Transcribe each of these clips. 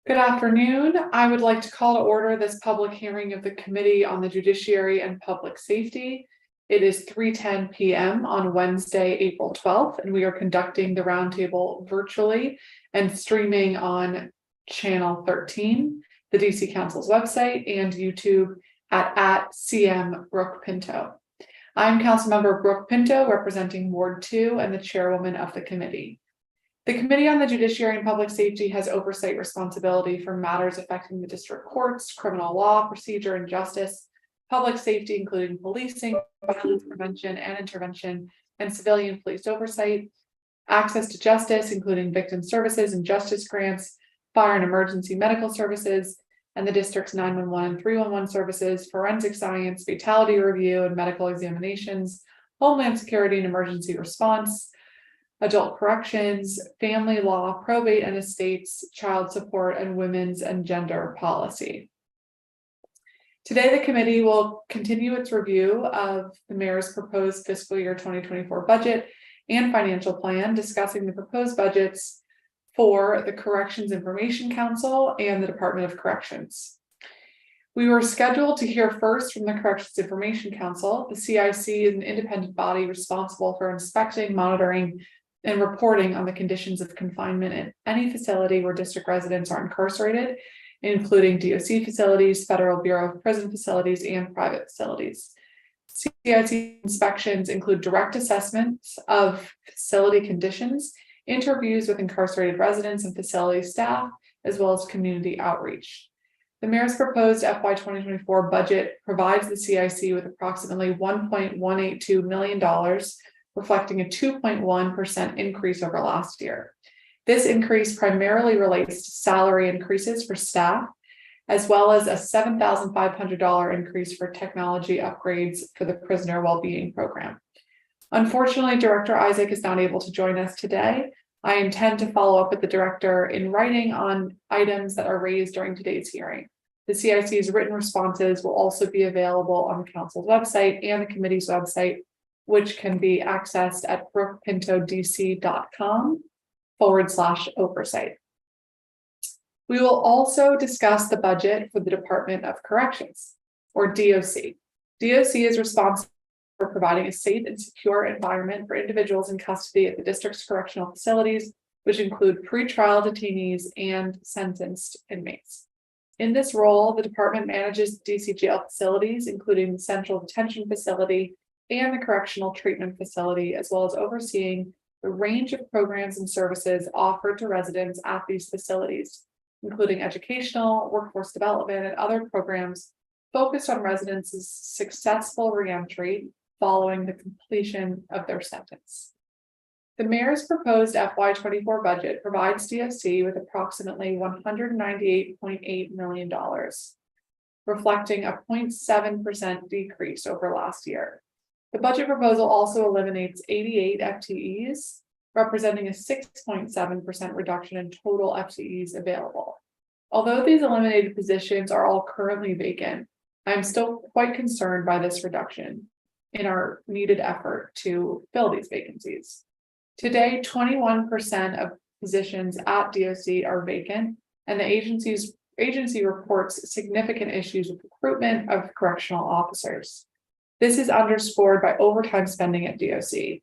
Good afternoon. I would like to call to order this public hearing of the Committee on the Judiciary and Public Safety. It is 3:10 p.m. on Wednesday, April 12th, and we are conducting the roundtable virtually and streaming on Channel 13, the DC Council's website, and YouTube at CM Brooke Pinto. I'm Councilmember Brooke Pinto, representing Ward 2 and the chairwoman of the committee. The Committee on the Judiciary and Public Safety has oversight responsibility for matters affecting the district courts, criminal law, procedure and justice, public safety, including policing, violence prevention and intervention, and civilian police oversight, access to justice, including victim services and justice grants, fire and emergency medical services, and the district's 911 and 311 services, forensic science, fatality review and medical examinations, homeland security and emergency response, adult corrections, family law, probate and estates, child support, and women's and gender policy. Today, the committee will continue its review of the mayor's proposed fiscal year 2024 budget and financial plan, discussing the proposed budgets for the Corrections Information Council and the Department of Corrections. We were scheduled to hear first from the Corrections Information Council. The CIC is an independent body responsible for inspecting, monitoring, and reporting on the conditions of confinement in any facility where district residents are incarcerated, including DOC facilities, Federal Bureau of Prison facilities, and private facilities. CIC inspections include direct assessments of facility conditions, interviews with incarcerated residents and facility staff, as well as community outreach. The mayor's proposed FY 2024 budget provides the CIC with approximately $1.182 million, reflecting a 2.1% increase over last year. This increase primarily relates to salary increases for staff, as well as a $7,500 increase for technology upgrades for the prisoner well-being program. Unfortunately, Director Isaac is not able to join us today. I intend to follow up with the director in writing on items that are raised during today's hearing. The CIC's written responses will also be available on the council's website and the committee's website, which can be accessed at brookepintodc.com/oversight. We will also discuss the budget for the Department of Corrections, or DOC. DOC is responsible for providing a safe and secure environment for individuals in custody at the district's correctional facilities, which include pretrial detainees and sentenced inmates. In this role, the department manages DC jail facilities, including the Central Detention Facility and the Correctional Treatment Facility, as well as overseeing the range of programs and services offered to residents at these facilities, including educational, workforce development, and other programs focused on residents' successful reentry following the completion of their sentence. The mayor's proposed FY 24 budget provides DOC with approximately $198.8 million, reflecting a 0.7% decrease over last year. The budget proposal also eliminates 88 FTEs, representing a 6.7% reduction in total FTEs available. Although these eliminated positions are all currently vacant, I am still quite concerned by this reduction in our needed effort to fill these vacancies. Today, 21% of positions at DOC are vacant, and the agency reports significant issues with recruitment of correctional officers. This is underscored by overtime spending at DOC.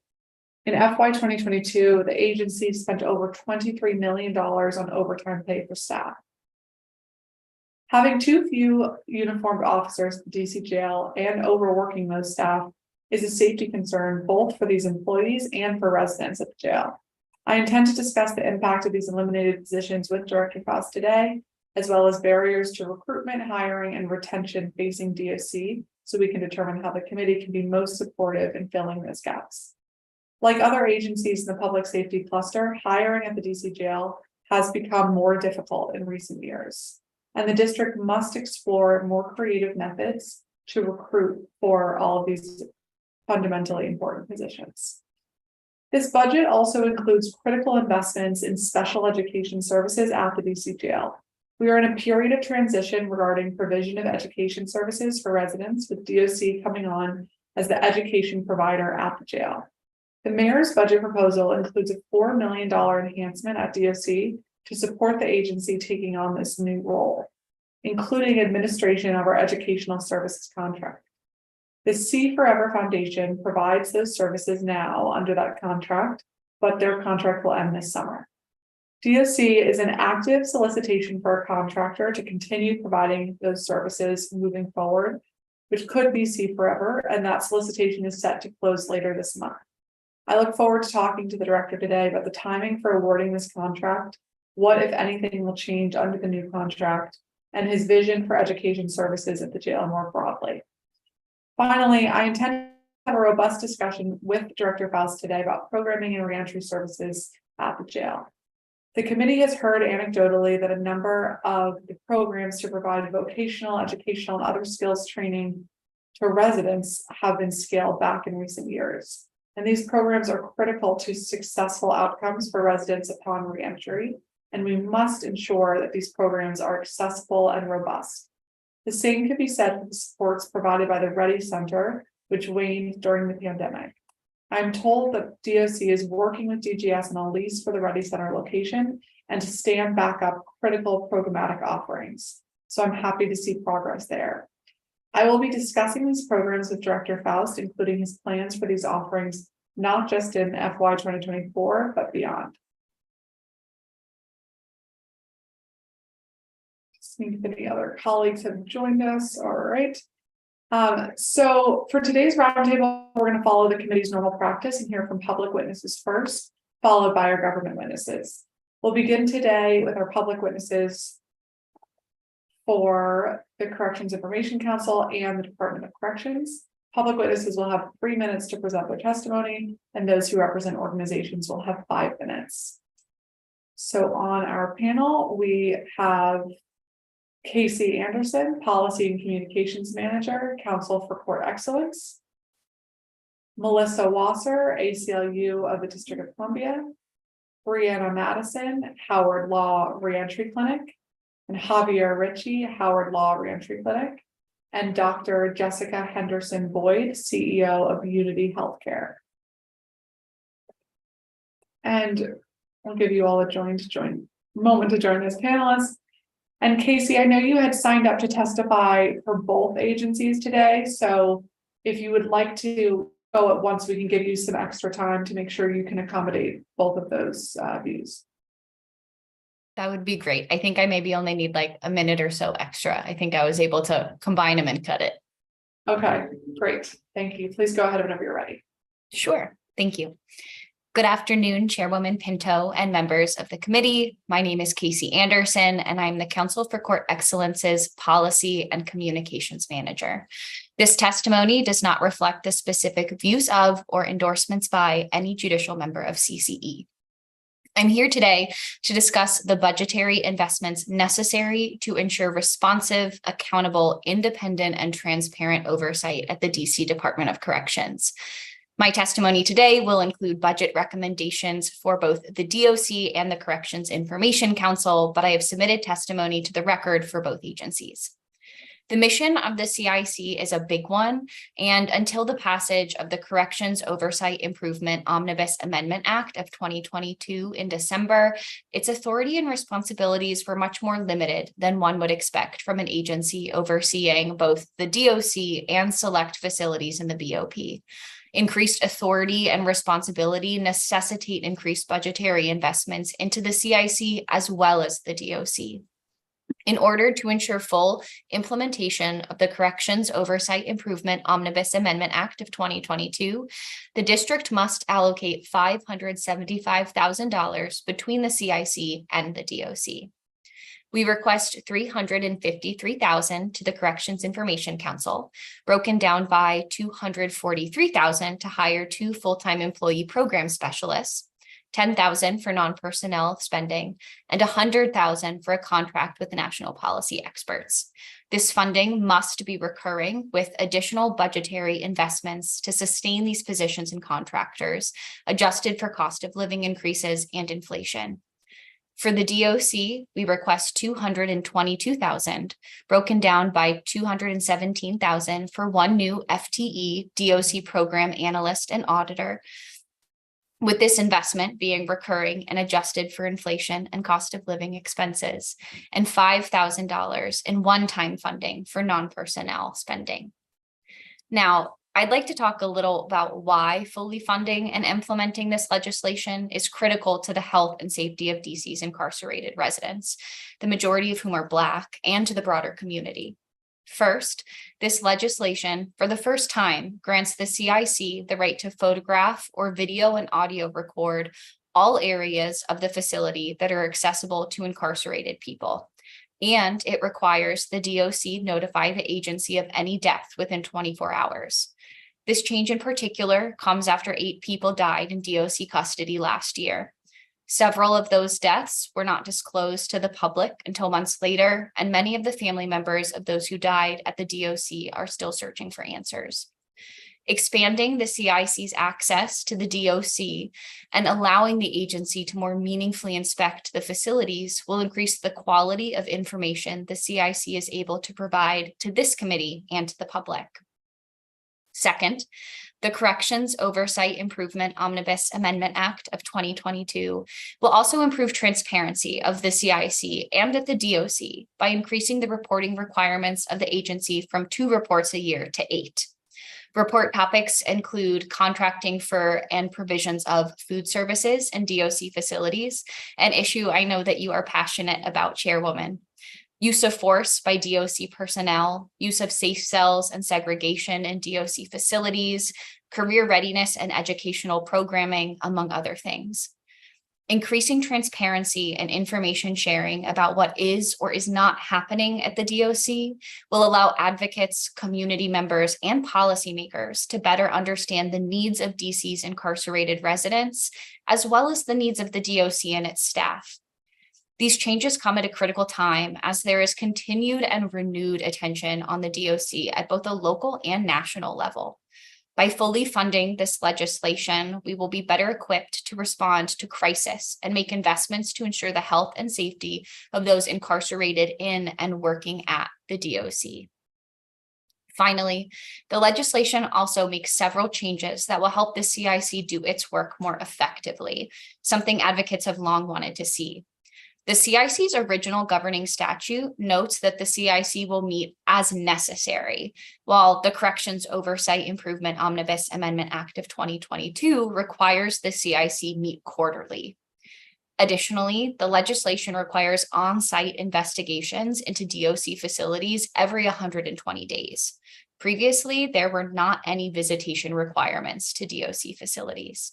In FY 2022, the agency spent over $23 million on overtime pay for staff. Having too few uniformed officers at the DC jail and overworking those staff is a safety concern both for these employees and for residents at the jail. I intend to discuss the impact of these eliminated positions with Director Faust today, as well as barriers to recruitment, hiring, and retention facing DOC, so we can determine how the committee can be most supportive in filling those gaps. Like other agencies in the public safety cluster, hiring at the DC jail has become more difficult in recent years, and the district must explore more creative methods to recruit for all of these fundamentally important positions. This budget also includes critical investments in special education services at the DC jail. We are in a period of transition regarding provision of education services for residents, with DOC coming on as the education provider at the jail. The mayor's budget proposal includes a $4 million enhancement at DOC to support the agency taking on this new role, including administration of our educational services contract. The C Forever Foundation provides those services now under that contract, but their contract will end this summer. DOC is an active solicitation for a contractor to continue providing those services moving forward, which could be C Forever, and that solicitation is set to close later this month. I look forward to talking to the director today about the timing for awarding this contract, what, if anything, will change under the new contract, and his vision for education services at the jail more broadly. Finally, I intend to have a robust discussion with Director Faust today about programming and reentry services at the jail. The committee has heard anecdotally that a number of the programs to provide vocational, educational, and other skills training to residents have been scaled back in recent years. And these programs are critical to successful outcomes for residents upon reentry, and we must ensure that these programs are accessible and robust. The same could be said for the supports provided by the Ready Center, which waned during the pandemic. I'm told that DOC is working with DGS on a lease for the Ready Center location and to stand back up critical programmatic offerings. So I'm happy to see progress there. I will be discussing these programs with Director Faust, including his plans for these offerings, not just in FY 2024, but beyond. See if any other colleagues have joined us. All right. So for today's roundtable, we're going to follow the committee's normal practice and hear from public witnesses first, followed by our government witnesses. We'll begin today with our public witnesses for the Corrections Information Council and the Department of Corrections. Public witnesses will have 3 minutes to present their testimony, and those who represent organizations will have 5 minutes. So on our panel, we have Casey Anderson, Policy and Communications Manager, Council for Court Excellence. Melissa Wasser, ACLU of the District of Columbia. Brianna Madison, Howard Law Reentry Clinic. And Javier Ritchie, Howard Law Reentry Clinic. And Dr. Jessica Henderson Boyd, CEO of Unity Healthcare. And I'll give you all a moment to join as panelists. And Casey, I know you had signed up to testify for both agencies today. So if you would like to go at once, we can give you some extra time to make sure you can accommodate both of those views. That would be great. I think I maybe only need like a minute or so extra. I think I was able to combine them and cut it. Okay, great. Thank you. Please go ahead whenever you're ready. Sure. Thank you. Good afternoon, Chairwoman Pinto and members of the committee. My name is Casey Anderson, and I'm the Council for Court Excellence's Policy and Communications Manager. This testimony does not reflect the specific views of or endorsements by any judicial member of CCE. I'm here today to discuss the budgetary investments necessary to ensure responsive, accountable, independent, and transparent oversight at the DC Department of Corrections. My testimony today will include budget recommendations for both the DOC and the Corrections Information Council, but I have submitted testimony to the record for both agencies. The mission of the CIC is a big one, and until the passage of the Corrections Oversight Improvement Omnibus Amendment Act of 2022 in December, its authority and responsibilities were much more limited than one would expect from an agency overseeing both the DOC and select facilities in the BOP. Increased authority and responsibility necessitate increased budgetary investments into the CIC as well as the DOC. In order to ensure full implementation of the Corrections Oversight Improvement Omnibus Amendment Act of 2022, the district must allocate $575,000 between the CIC and the DOC. We request $353,000 to the Corrections Information Council, broken down by $243,000 to hire 2 full-time employee program specialists, $10,000 for non-personnel spending, and $100,000 for a contract with the national policy experts. This funding must be recurring with additional budgetary investments to sustain these positions and contractors, adjusted for cost of living increases and inflation. For the DOC, we request $222,000, broken down by $217,000 for 1 new FTE DOC program analyst and auditor, with this investment being recurring and adjusted for inflation and cost of living expenses, and $5,000 in one-time funding for non-personnel spending. Now, I'd like to talk a little about why fully funding and implementing this legislation is critical to the health and safety of DC's incarcerated residents, the majority of whom are Black, and to the broader community. First, this legislation, for the first time, grants the CIC the right to photograph or video and audio record all areas of the facility that are accessible to incarcerated people. And it requires the DOC notify the agency of any death within 24 hours. This change in particular comes after 8 people died in DOC custody last year. Several of those deaths were not disclosed to the public until months later, and many of the family members of those who died at the DOC are still searching for answers. Expanding the CIC's access to the DOC and allowing the agency to more meaningfully inspect the facilities will increase the quality of information the CIC is able to provide to this committee and to the public. Second, the Corrections Oversight Improvement Omnibus Amendment Act of 2022 will also improve transparency of the CIC and at the DOC by increasing the reporting requirements of the agency from 2 reports a year to 8. Report topics include contracting for and provisions of food services in DOC facilities, an issue I know that you are passionate about, Chairwoman. Use of force by DOC personnel, use of safe cells and segregation in DOC facilities, career readiness and educational programming, among other things. Increasing transparency and information sharing about what is or is not happening at the DOC will allow advocates, community members, and policymakers to better understand the needs of DC's incarcerated residents, as well as the needs of the DOC and its staff. These changes come at a critical time as there is continued and renewed attention on the DOC at both a local and national level. By fully funding this legislation, we will be better equipped to respond to crisis and make investments to ensure the health and safety of those incarcerated in and working at the DOC. Finally, the legislation also makes several changes that will help the CIC do its work more effectively, something advocates have long wanted to see. The CIC's original governing statute notes that the CIC will meet as necessary, while the Corrections Oversight Improvement Omnibus Amendment Act of 2022 requires the CIC meet quarterly. Additionally, the legislation requires on-site investigations into DOC facilities every 120 days. Previously, there were not any visitation requirements to DOC facilities.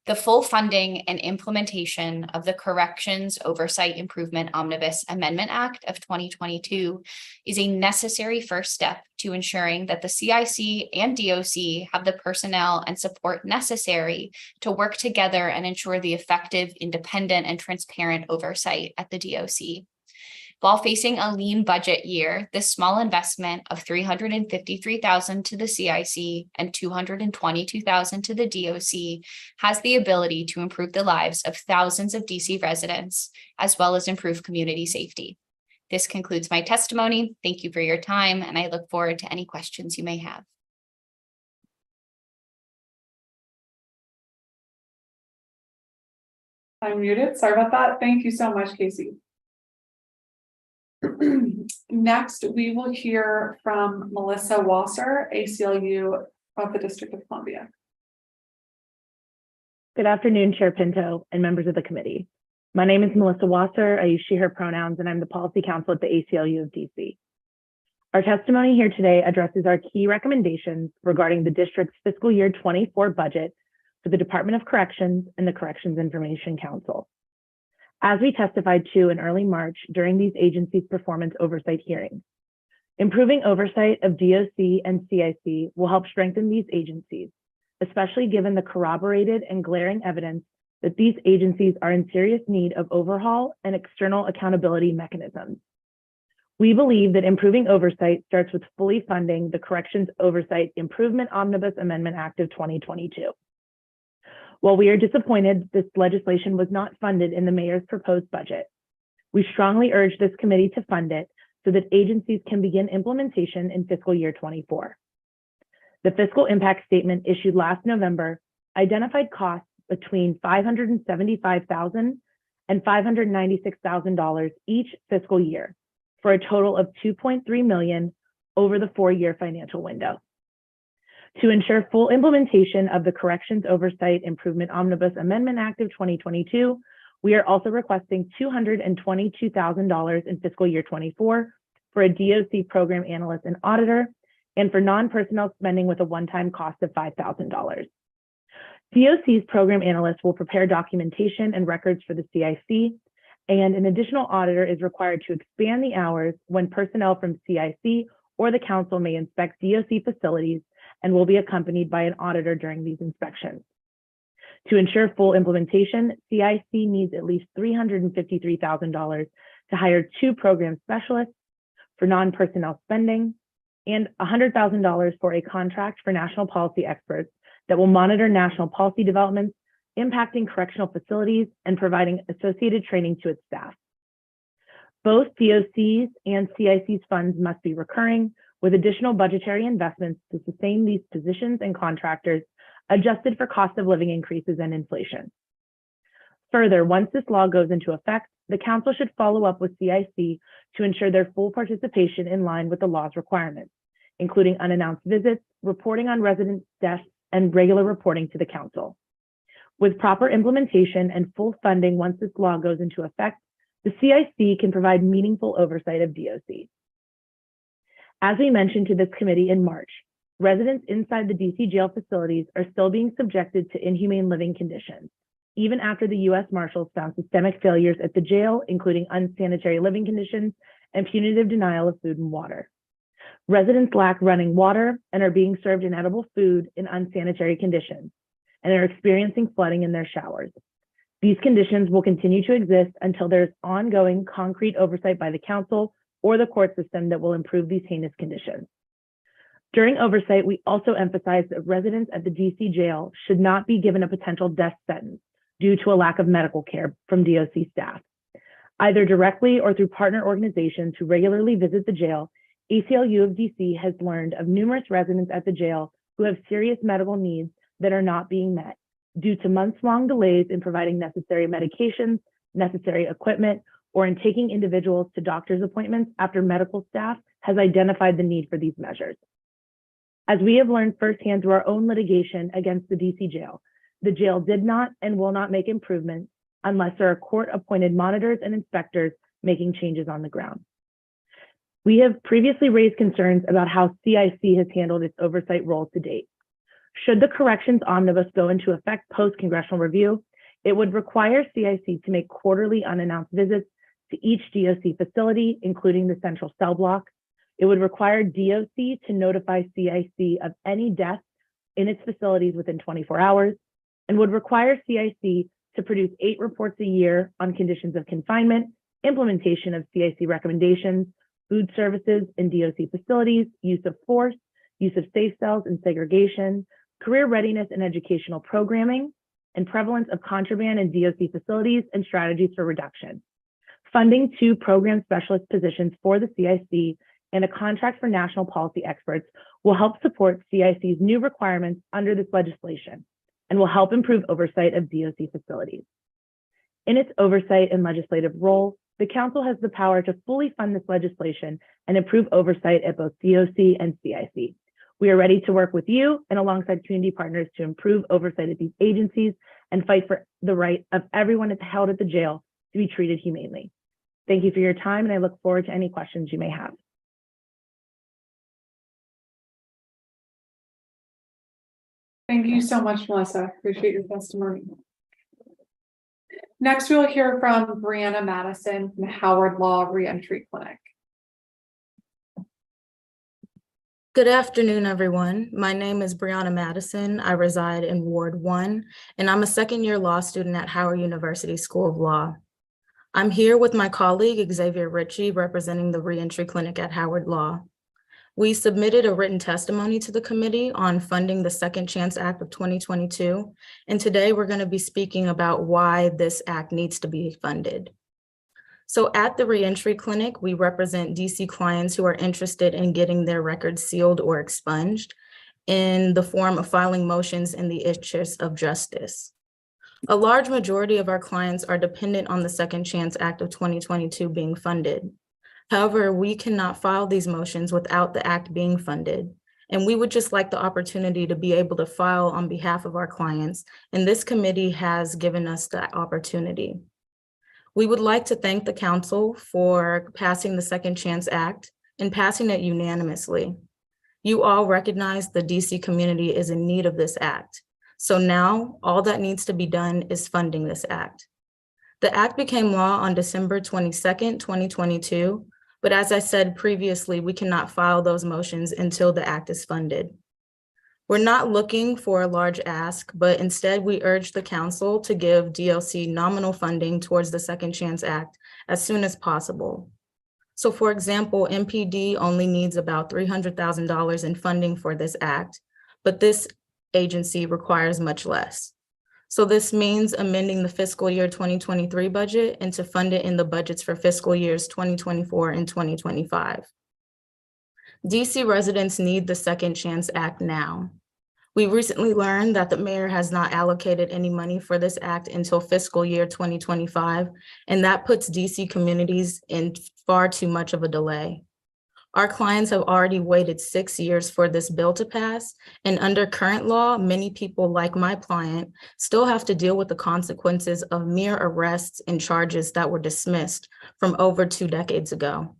The full funding and implementation of the Corrections Oversight Improvement Omnibus Amendment Act of 2022 is a necessary first step to ensuring that the CIC and DOC have the personnel and support necessary to work together and ensure the effective, independent, and transparent oversight at the DOC. While facing a lean budget year, this small investment of $353,000 to the CIC and $222,000 to the DOC has the ability to improve the lives of thousands of DC residents, as well as improve community safety. This concludes my testimony. Thank you for your time, and I look forward to any questions you may have. I'm muted. Sorry about that. Thank you so much, Casey. Next, we will hear from Melissa Wasser, ACLU of the District of Columbia. Good afternoon, Chair Pinto and members of the committee. My name is Melissa Wasser. I use she, her pronouns, and I'm the policy counsel at the ACLU of DC. Our testimony here today addresses our key recommendations regarding the district's fiscal year 24 budget for the Department of Corrections and the Corrections Information Council. As we testified to in early March during these agencies' performance oversight hearings, improving oversight of DOC and CIC will help strengthen these agencies, especially given the corroborated and glaring evidence that these agencies are in serious need of overhaul and external accountability mechanisms. We believe that improving oversight starts with fully funding the Corrections Oversight Improvement Omnibus Amendment Act of 2022. While we are disappointed this legislation was not funded in the mayor's proposed budget, we strongly urge this committee to fund it so that agencies can begin implementation in fiscal year 24. The fiscal impact statement issued last November identified costs between $575,000 and $596,000 each fiscal year, for a total of $2.3 million over the 4-year financial window. To ensure full implementation of the Corrections Oversight Improvement Omnibus Amendment Act of 2022, we are also requesting $222,000 in fiscal year 24 for a DOC program analyst and auditor, and for non-personnel spending with a one-time cost of $5,000. DOC's program analyst will prepare documentation and records for the CIC, and an additional auditor is required to expand the hours when personnel from CIC or the council may inspect DOC facilities, and will be accompanied by an auditor during these inspections. To ensure full implementation, CIC needs at least $353,000 to hire 2 program specialists for non-personnel spending, and $100,000 for a contract for national policy experts that will monitor national policy developments impacting correctional facilities and providing associated training to its staff. Both DOC's and CIC's funds must be recurring, with additional budgetary investments to sustain these positions and contractors adjusted for cost of living increases and inflation. Further, once this law goes into effect, the council should follow up with CIC to ensure their full participation in line with the law's requirements, including unannounced visits, reporting on resident deaths, and regular reporting to the council. With proper implementation and full funding once this law goes into effect, the CIC can provide meaningful oversight of DOC. As we mentioned to this committee in March, residents inside the DC jail facilities are still being subjected to inhumane living conditions, even after the U.S. Marshals found systemic failures at the jail, including unsanitary living conditions and punitive denial of food and water. Residents lack running water and are being served inedible food in unsanitary conditions, and are experiencing flooding in their showers. These conditions will continue to exist until there's ongoing concrete oversight by the council or the court system that will improve these heinous conditions. During oversight, we also emphasized that residents at the DC jail should not be given a potential death sentence due to a lack of medical care from DOC staff. Either directly or through partner organizations who regularly visit the jail, ACLU of DC has learned of numerous residents at the jail who have serious medical needs that are not being met due to months-long delays in providing necessary medications, necessary equipment, or in taking individuals to doctor's appointments after medical staff has identified the need for these measures. As we have learned firsthand through our own litigation against the DC jail, the jail did not and will not make improvements unless there are court-appointed monitors and inspectors making changes on the ground. We have previously raised concerns about how CIC has handled its oversight role to date. Should the Corrections Omnibus go into effect post-congressional review, it would require CIC to make quarterly unannounced visits to each DOC facility, including the central cell block. It would require DOC to notify CIC of any deaths in its facilities within 24 hours, and would require CIC to produce 8 reports a year on conditions of confinement, implementation of CIC recommendations, food services in DOC facilities, use of force, use of safe cells and segregation, career readiness and educational programming, and prevalence of contraband in DOC facilities and strategies for reduction. Funding 2 program specialist positions for the CIC and a contract for national policy experts will help support CIC's new requirements under this legislation and will help improve oversight of DOC facilities. In its oversight and legislative role, the council has the power to fully fund this legislation and improve oversight at both DOC and CIC. We are ready to work with you and alongside community partners to improve oversight at these agencies and fight for the right of everyone held at the jail to be treated humanely. Thank you for your time, and I look forward to any questions you may have. Thank you so much, Melissa. Appreciate your testimony. Next, we'll hear from Brianna Madison from Howard Law Reentry Clinic. Good afternoon, everyone. My name is Brianna Madison. I reside in Ward 1, and I'm a second-year law student at Howard University School of Law. I'm here with my colleague, Xavier Ritchie, representing the Reentry Clinic at Howard Law. We submitted a written testimony to the committee on funding the Second Chance Act of 2022, and today we're going to be speaking about why this act needs to be funded. So at the Reentry Clinic, we represent DC clients who are interested in getting their records sealed or expunged in the form of filing motions in the interest of justice. A large majority of our clients are dependent on the Second Chance Act of 2022 being funded. However, we cannot file these motions without the act being funded, and we would just like the opportunity to be able to file on behalf of our clients, and this committee has given us that opportunity. We would like to thank the council for passing the Second Chance Act and passing it unanimously. You all recognize the DC community is in need of this act. So now all that needs to be done is funding this act. The act became law on December 22nd, 2022, but as I said previously, we cannot file those motions until the act is funded. We're not looking for a large ask, but instead we urge the council to give DLC nominal funding towards the Second Chance Act as soon as possible. So for example, MPD only needs about $300,000 in funding for this act, but this agency requires much less. So this means amending the fiscal year 2023 budget and to fund it in the budgets for fiscal years 2024 and 2025. DC residents need the Second Chance Act now. We recently learned that the mayor has not allocated any money for this act until fiscal year 2025, and that puts DC communities in far too much of a delay. Our clients have already waited 6 years for this bill to pass, and under current law, many people like my client still have to deal with the consequences of mere arrests and charges that were dismissed from over 2 decades ago.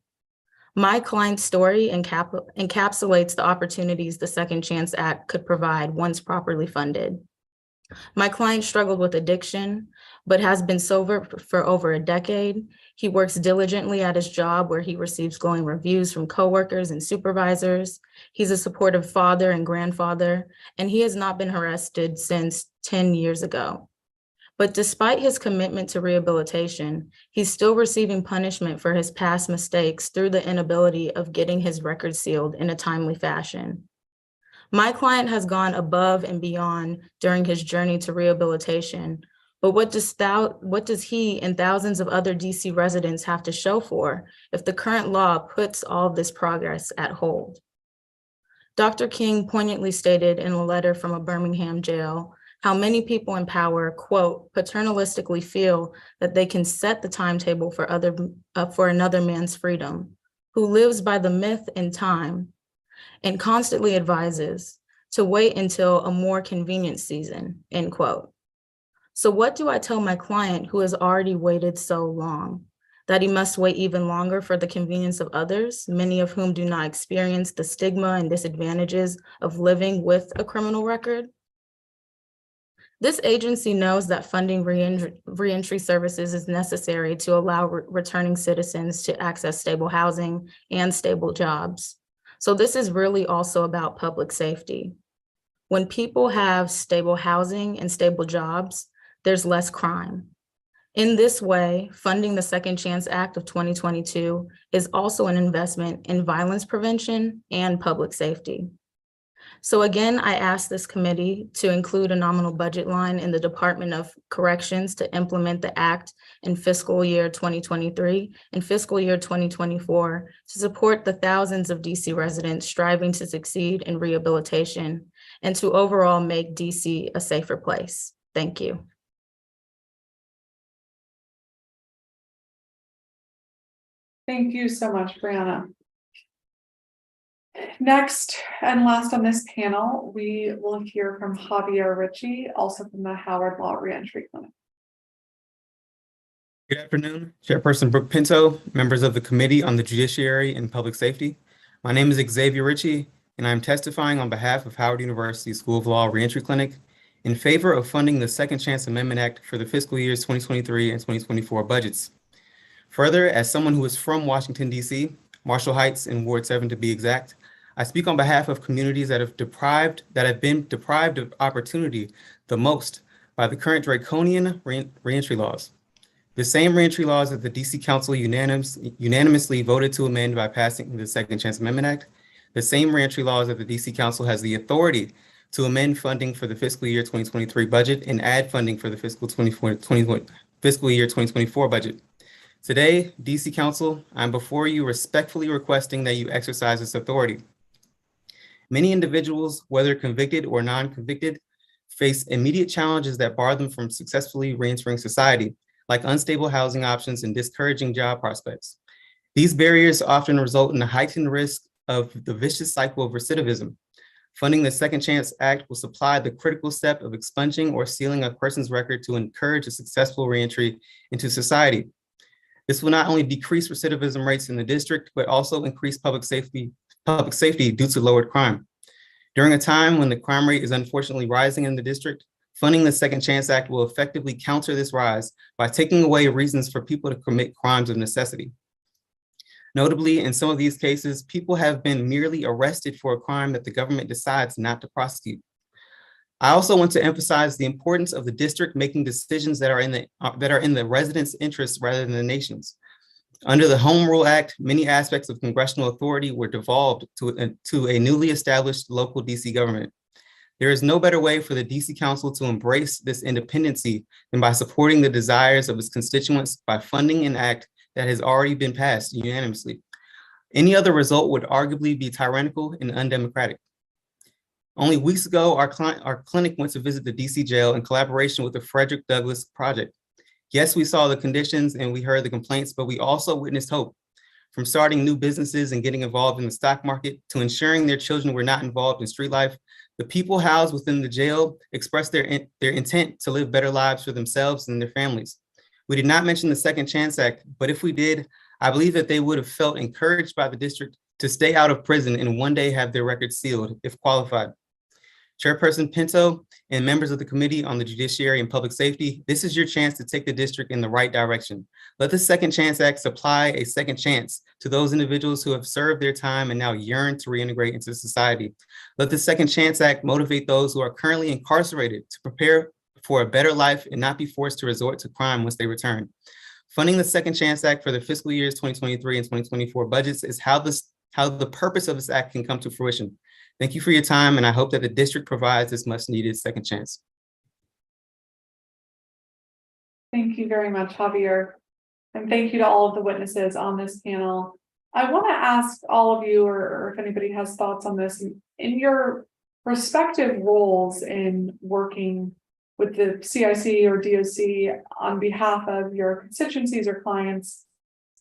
My client's story encapsulates the opportunities the Second Chance Act could provide once properly funded. My client struggled with addiction, but has been sober for over a decade. He works diligently at his job where he receives glowing reviews from coworkers and supervisors. He's a supportive father and grandfather, and he has not been arrested since 10 years ago. But despite his commitment to rehabilitation, he's still receiving punishment for his past mistakes through the inability of getting his record sealed in a timely fashion. My client has gone above and beyond during his journey to rehabilitation, but what does he and thousands of other DC residents have to show for if the current law puts all of this progress at hold? Dr. King poignantly stated in a letter from a Birmingham jail how many people in power, quote, paternalistically feel that they can set the timetable for another man's freedom, who lives by the myth and time, and constantly advises to wait until a more convenient season, end quote. So what do I tell my client who has already waited so long? That he must wait even longer for the convenience of others, many of whom do not experience the stigma and disadvantages of living with a criminal record? This agency knows that funding reentry services is necessary to allow returning citizens to access stable housing and stable jobs. So this is really also about public safety. When people have stable housing and stable jobs, there's less crime. In this way, funding the Second Chance Act of 2022 is also an investment in violence prevention and public safety. So again, I ask this committee to include a nominal budget line in the Department of Corrections to implement the act in fiscal year 2023 and fiscal year 2024 to support the thousands of DC residents striving to succeed in rehabilitation and to overall make DC a safer place. Thank you. Thank you so much, Brianna. Next and last on this panel, we will hear from Javier Ritchie, also from the Howard Law Reentry Clinic. Good afternoon, Chairperson Brooke Pinto, members of the Committee on the Judiciary and Public Safety. My name is Xavier Ritchie, and I'm testifying on behalf of Howard University School of Law Reentry Clinic in favor of funding the Second Chance Amendment Act for the fiscal years 2023 and 2024 budgets. Further, as someone who is from Washington, D.C., Marshall Heights and Ward 7 to be exact, I speak on behalf of communities that have been deprived of opportunity the most by the current draconian reentry laws. The same reentry laws that the DC Council unanimously voted to amend by passing the Second Chance Amendment Act, the same reentry laws that the DC Council has the authority to amend funding for the fiscal year 2023 budget and add funding for the fiscal year 2024 budget. Today, DC Council, I'm before you respectfully requesting that you exercise this authority. Many individuals, whether convicted or non-convicted, face immediate challenges that bar them from successfully reentering society, like unstable housing options and discouraging job prospects. These barriers often result in a heightened risk of the vicious cycle of recidivism. Funding the Second Chance Act will supply the critical step of expunging or sealing a person's record to encourage a successful reentry into society. This will not only decrease recidivism rates in the district, but also increase public safety due to lowered crime. During a time when the crime rate is unfortunately rising in the district, funding the Second Chance Act will effectively counter this rise by taking away reasons for people to commit crimes of necessity. Notably, in some of these cases, people have been merely arrested for a crime that the government decides not to prosecute. I also want to emphasize the importance of the district making decisions that are in the residents' interests rather than the nation's. Under the Home Rule Act, many aspects of congressional authority were devolved to a newly established local DC government. There is no better way for the DC Council to embrace this independency than by supporting the desires of its constituents by funding an act that has already been passed unanimously. Any other result would arguably be tyrannical and undemocratic. Only weeks ago, our clinic went to visit the DC jail in collaboration with the Frederick Douglass Project. Yes, we saw the conditions and we heard the complaints, but we also witnessed hope. From starting new businesses and getting involved in the stock market to ensuring their children were not involved in street life, the people housed within the jail expressed their intent to live better lives for themselves and their families. We did not mention the Second Chance Act, but if we did, I believe that they would have felt encouraged by the district to stay out of prison and one day have their records sealed if qualified. Chairperson Pinto and members of the Committee on the Judiciary and Public Safety, this is your chance to take the district in the right direction. Let the Second Chance Act supply a second chance to those individuals who have served their time and now yearn to reintegrate into society. Let the Second Chance Act motivate those who are currently incarcerated to prepare for a better life and not be forced to resort to crime once they return. Funding the Second Chance Act for the fiscal years 2023 and 2024 budgets is how the purpose of this act can come to fruition. Thank you for your time, and I hope that the district provides this much needed second chance. Thank you very much, Javier. And thank you to all of the witnesses on this panel. I want to ask all of you, or if anybody has thoughts on this, in your respective roles in working with the CIC or DOC on behalf of your constituencies or clients,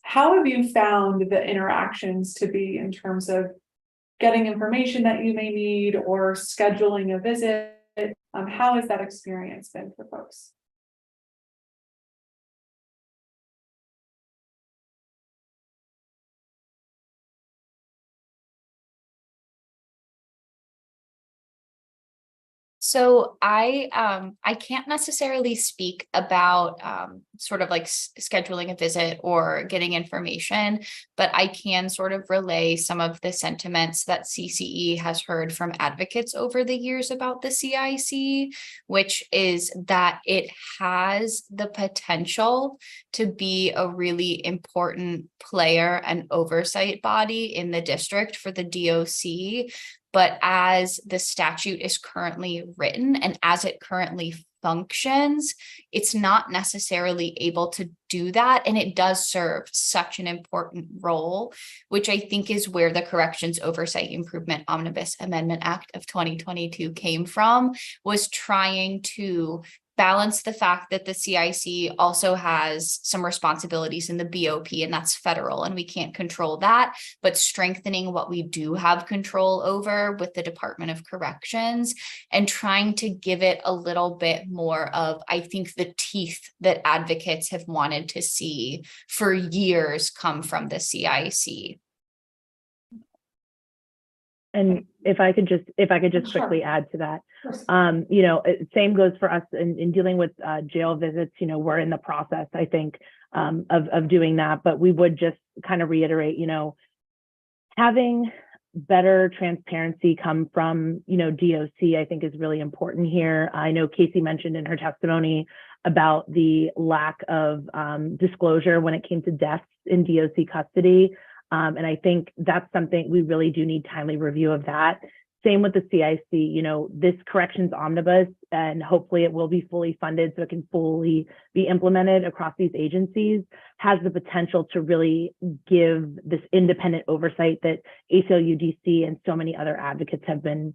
how have you found the interactions to be in terms of getting information that you may need or scheduling a visit? How has that experience been for folks? So I can't necessarily speak about sort of like scheduling a visit or getting information, but I can sort of relay some of the sentiments that CCE has heard from advocates over the years about the CIC, which is that it has the potential to be a really important player and oversight body in the district for the DOC. But as the statute is currently written and as it currently functions, it's not necessarily able to do that. And it does serve such an important role, which I think is where the Corrections Oversight Improvement Omnibus Amendment Act of 2022 came from, was trying to balance the fact that the CIC also has some responsibilities in the BOP, and that's federal, and we can't control that, but strengthening what we do have control over with the Department of Corrections and trying to give it a little bit more of, I think, the teeth that advocates have wanted to see for years come from the CIC. And if I could just Sure. quickly add to that, same goes for us in dealing with jail visits. We're in the process, I think, of doing that, but we would just kind of reiterate, having better transparency come from, DOC, I think is really important here. I know Casey mentioned in her testimony about the lack of disclosure when it came to deaths in DOC custody. And I think that's something we really do need timely review of that. Same with the CIC, you know, this corrections omnibus, and hopefully it will be fully funded so it can fully be implemented across these agencies, has the potential to really give this independent oversight that ACLU DC and so many other advocates have been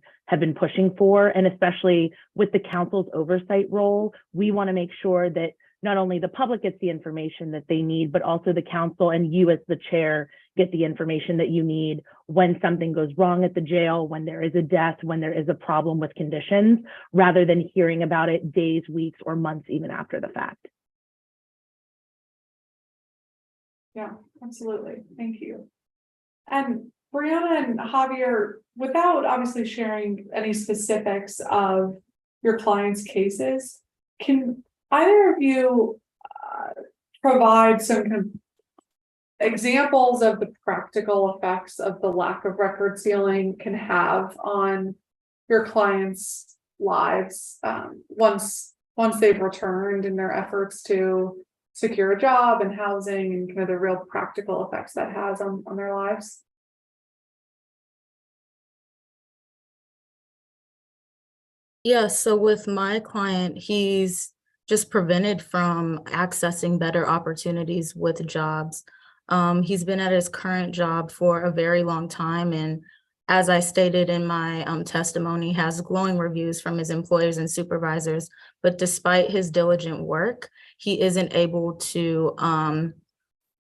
pushing for. And especially with the council's oversight role, we want to make sure that not only the public gets the information that they need, but also the council and you as the chair get the information that you need when something goes wrong at the jail, when there is a death, when there is a problem with conditions, rather than hearing about it days, weeks, or months even after the fact. Yeah, absolutely. Thank you. And Brianna and Javier, without obviously sharing any specifics of your clients' cases, can either of you provide some kind of examples of the practical effects of the lack of record sealing can have on your clients' lives once they've returned in their efforts to secure a job and housing, and kind of the real practical effects that has on their lives? Yeah, so with my client, he's just prevented from accessing better opportunities with jobs. He's been at his current job for a very long time, and as I stated in my testimony, has glowing reviews from his employers and supervisors. But despite his diligent work, he isn't able to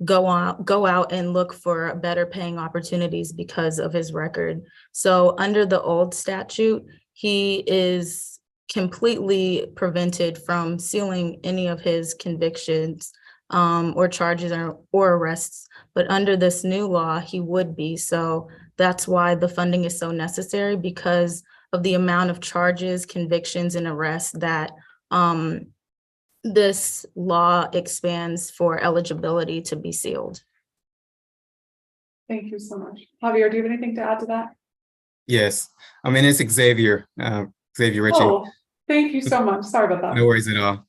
go out and look for better paying opportunities because of his record. So under the old statute, he is completely prevented from sealing any of his convictions or charges or arrests. But under this new law, he would be. So that's why the funding is so necessary, because of the amount of charges, convictions, and arrests that this law expands for eligibility to be sealed. Thank you so much. Javier, do you have anything to add to that? Yes, I mean, it's Xavier Ritchie. Oh, thank you so much. Sorry about that. No worries at all.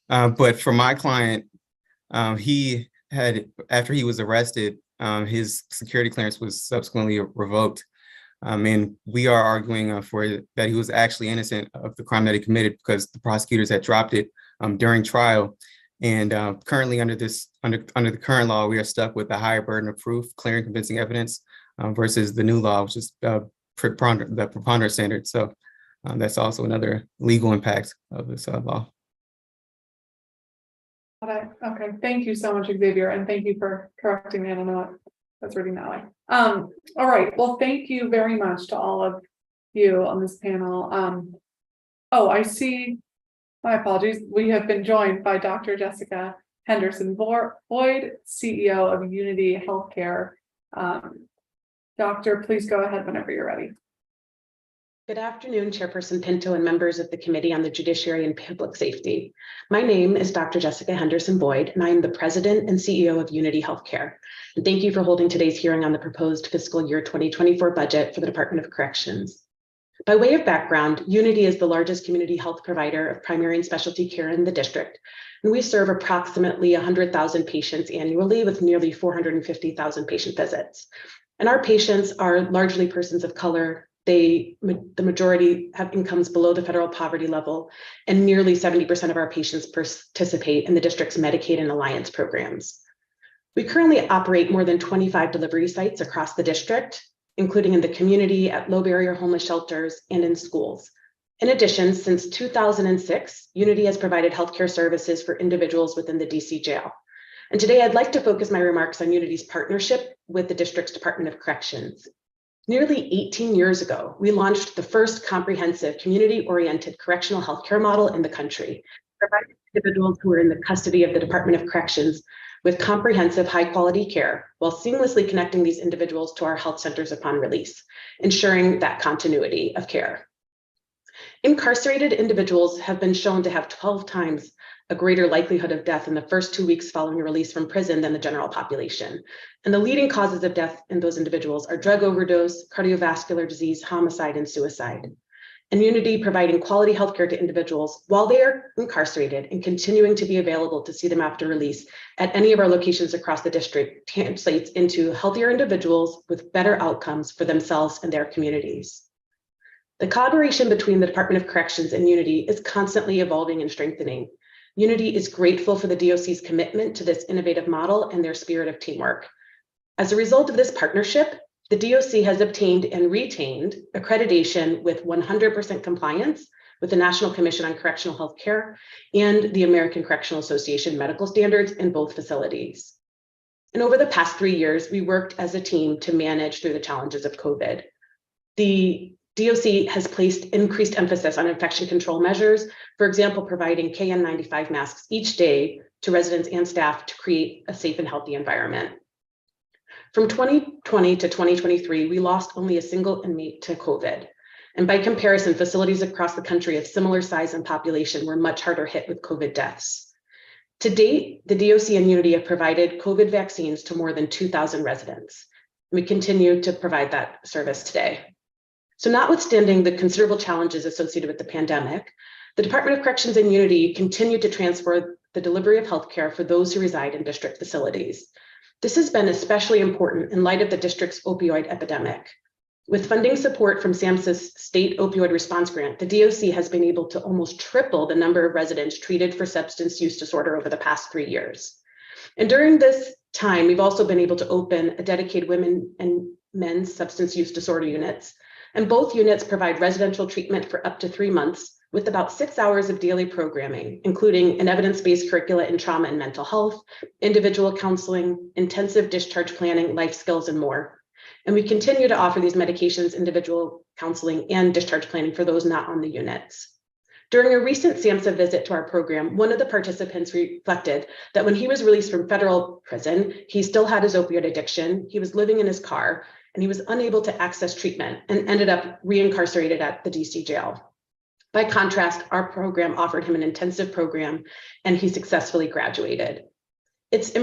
But for my client, he had, after he was arrested, his security clearance was subsequently revoked. And we are arguing for that he was actually innocent of the crime that he committed because the prosecutors had dropped it during trial. And currently under the current law, we are stuck with the higher burden of proof, clear and convincing evidence versus the new law, which is the preponderance standard. So that's also another legal impact of this law. Okay, thank you so much, Xavier, and thank you for correcting me. I don't know that's reading that way. All right, well, thank you very much to all of you on this panel. Oh, I see, my apologies. We have been joined by Dr. Jessica Henderson Boyd, CEO of Unity Healthcare. Doctor, please go ahead whenever you're ready. Good afternoon, Chairperson Pinto and members of the Committee on the Judiciary and Public Safety. My name is Dr. Jessica Henderson Boyd, and I am the President and CEO of Unity Healthcare. And thank you for holding today's hearing on the proposed fiscal year 2024 budget for the Department of Corrections. By way of background, Unity is the largest community health provider of primary and specialty care in the district, and we serve approximately 100,000 patients annually with nearly 450,000 patient visits. And our patients are largely persons of color. The majority have incomes below the federal poverty level, and nearly 70% of our patients participate in the district's Medicaid and Alliance programs. We currently operate more than 25 delivery sites across the district, including in the community, at low barrier homeless shelters, and in schools. In addition, since 2006, Unity has provided healthcare services for individuals within the DC jail. And today I'd like to focus my remarks on Unity's partnership with the district's Department of Corrections. Nearly 18 years ago, we launched the first comprehensive community-oriented correctional healthcare model in the country, providing individuals who are in the custody of the Department of Corrections with comprehensive high-quality care while seamlessly connecting these individuals to our health centers upon release, ensuring that continuity of care. Incarcerated individuals have been shown to have 12 times a greater likelihood of death in the first 2 weeks following release from prison than the general population. And the leading causes of death in those individuals are drug overdose, cardiovascular disease, homicide, and suicide. And Unity providing quality healthcare to individuals while they are incarcerated and continuing to be available to see them after release at any of our locations across the district translates into healthier individuals with better outcomes for themselves and their communities. The collaboration between the Department of Corrections and Unity is constantly evolving and strengthening. Unity is grateful for the DOC's commitment to this innovative model and their spirit of teamwork. As a result of this partnership, the DOC has obtained and retained accreditation with 100% compliance with the National Commission on Correctional Health Care and the American Correctional Association medical standards in both facilities. And over the past 3 years, we worked as a team to manage through the challenges of COVID. The DOC has placed increased emphasis on infection control measures, for example, providing KN95 masks each day to residents and staff to create a safe and healthy environment. From 2020 to 2023, we lost only a single inmate to COVID. And by comparison, facilities across the country of similar size and population were much harder hit with COVID deaths. To date, the DOC and Unity have provided COVID vaccines to more than 2,000 residents. We continue to provide that service today. So notwithstanding the considerable challenges associated with the pandemic, the Department of Corrections and Unity continue to transfer the delivery of healthcare for those who reside in district facilities. This has been especially important in light of the district's opioid epidemic. With funding support from SAMHSA's state opioid response grant, the DOC has been able to almost triple the number of residents treated for substance use disorder over the past 3 years. And during this time, we've also been able to open a dedicated women and men's substance use disorder units. And both units provide residential treatment for up to 3 months with about 6 hours of daily programming, including an evidence-based curricula in trauma and mental health, individual counseling, intensive discharge planning, life skills, and more. And we continue to offer these medications, individual counseling, and discharge planning for those not on the units. During a recent SAMHSA visit to our program, one of the participants reflected that when he was released from federal prison, he still had his opioid addiction, he was living in his car, and he was unable to access treatment and ended up reincarcerated at the DC jail. By contrast, our program offered him an intensive program, and he successfully graduated. It's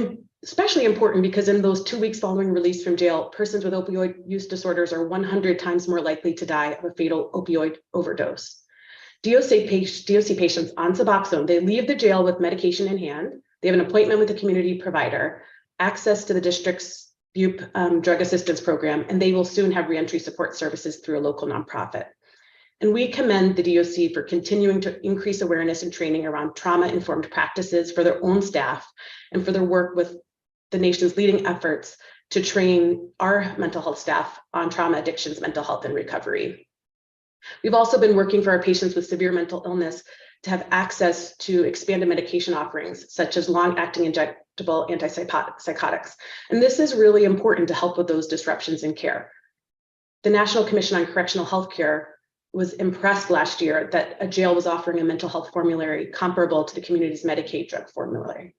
especially important because in those 2 weeks following release from jail, persons with opioid use disorders are 100 times more likely to die of a fatal opioid overdose. DOC patients on Suboxone, they leave the jail with medication in hand. They have an appointment with a community provider, access to the district's BUP drug assistance program, and they will soon have reentry support services through a local nonprofit. And we commend the DOC for continuing to increase awareness and training around trauma-informed practices for their own staff and for their work with the nation's leading efforts to train our mental health staff on trauma, addictions, mental health, and recovery. We've also been working for our patients with severe mental illness to have access to expanded medication offerings, such as long-acting injectable antipsychotics. And this is really important to help with those disruptions in care. The National Commission on Correctional Health Care was impressed last year that a jail was offering a mental health formulary comparable to the community's Medicaid drug formulary.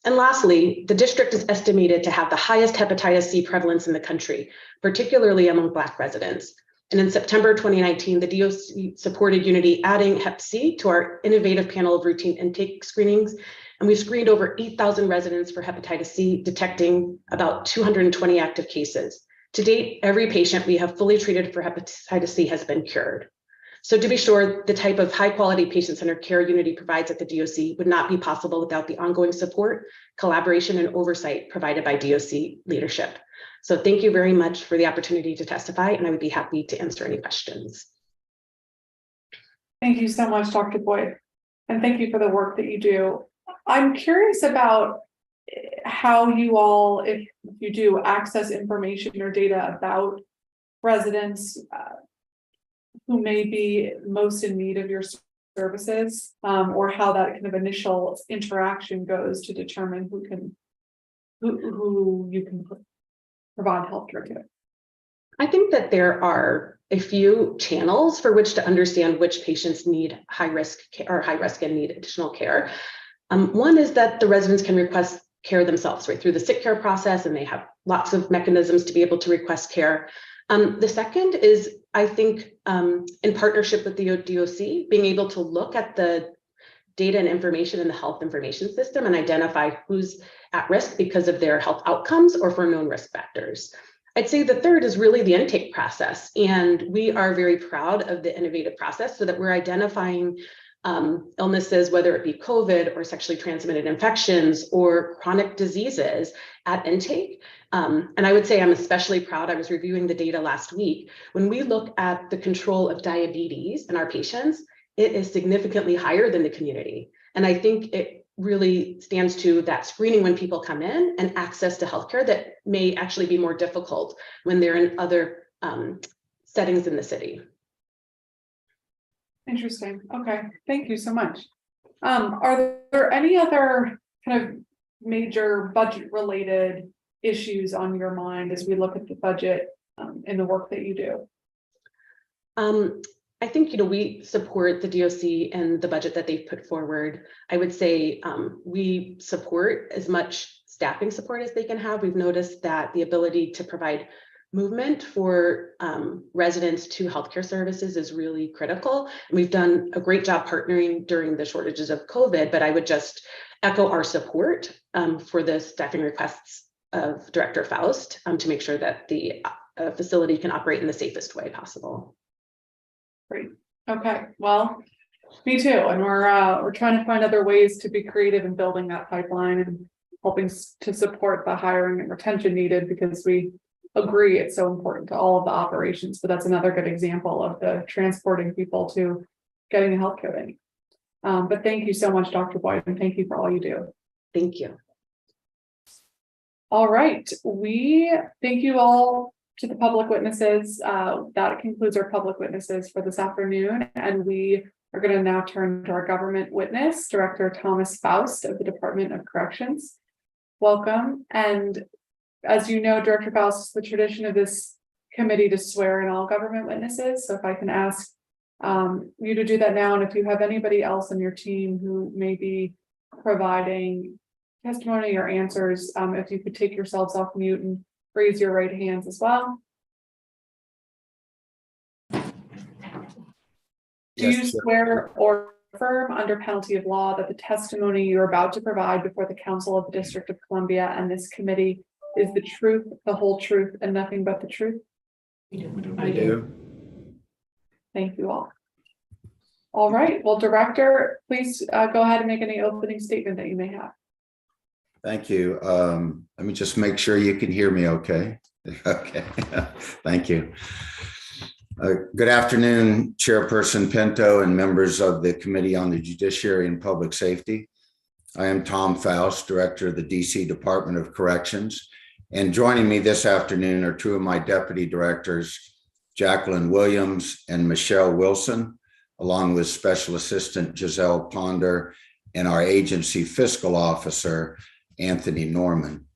And lastly, the district is estimated to have the highest hepatitis C prevalence in the country, particularly among Black residents. And in September 2019, the DOC supported Unity adding Hep C to our innovative panel of routine intake screenings. And we've screened over 8,000 residents for hepatitis C, detecting about 220 active cases. To date, every patient we have fully treated for hepatitis C has been cured. So to be sure, the type of high quality patient-centered care Unity provides at the DOC would not be possible without the ongoing support, collaboration, and oversight provided by DOC leadership. So thank you very much for the opportunity to testify, and I would be happy to answer any questions. Thank you so much, Dr. Boyd, and thank you for the work that you do. I'm curious about how you all, if you do, access information or data about residents who may be most in need of your services, or how that kind of initial interaction goes to determine who you can provide healthcare to. I think that there are a few channels for which to understand which patients need high risk and need additional care. One is that the residents can request care themselves, right, through the sick care process, and they have lots of mechanisms to be able to request care. The second is, I think, in partnership with the DOC, being able to look at the data and information in the health information system and identify who's at risk because of their health outcomes or for known risk factors. I'd say the third is really the intake process. And we are very proud of the innovative process so that we're identifying illnesses, whether it be COVID or sexually transmitted infections or chronic diseases at intake. And I would say I'm especially proud. I was reviewing the data last week. When we look at the control of diabetes in our patients, it is significantly higher than the community. And I think it really stands to that screening when people come in and access to healthcare that may actually be more difficult when they're in other settings in the city. Interesting. Okay, thank you so much. Are there any other kind of major budget related issues on your mind as we look at the budget in the work that you do? I think, we support the DOC and the budget that they've put forward. I would say we support as much staffing support as they can have. We've noticed that the ability to provide movement for residents to healthcare services is really critical. And we've done a great job partnering during the shortages of COVID, but I would just echo our support for the staffing requests of Director Faust to make sure that the facility can operate in the safest way possible. Great. Okay. Well, me too. And we're trying to find other ways to be creative in building that pipeline and helping to support the hiring and retention needed, because we agree it's so important to all of the operations. But that's another good example of the transporting people to getting the healthcare they need. But thank you so much, Dr. Boyd, and thank you for all you do. Thank you. All right. We thank you all to the public witnesses. That concludes our public witnesses for this afternoon. And we are going to now turn to our government witness, Director Thomas Faust of the Department of Corrections. Welcome. And as you know, Director Faust, it's the tradition of this committee to swear in all government witnesses. So if I can ask you to do that now, and if you have anybody else on your team who may be providing testimony or answers, if you could take yourselves off mute and raise your right hands as well. Do you swear or affirm under penalty of law that the testimony you're about to provide before the Council of the District of Columbia and this committee is the truth, the whole truth, and nothing but the truth? I do. Thank you all. All right. Well, Director, please go ahead and make any opening statement that you may have. Thank you. Let me just make sure you can hear me okay. Okay. Thank you. Good afternoon, Chairperson Pinto and members of the Committee on the Judiciary and Public Safety. I am Tom Faust, Director of the DC Department of Corrections. And joining me this afternoon are two of my deputy directors, Jacqueline Williams and Michelle Wilson, along with Special Assistant Giselle Ponder and our agency fiscal officer, Anthony Norman.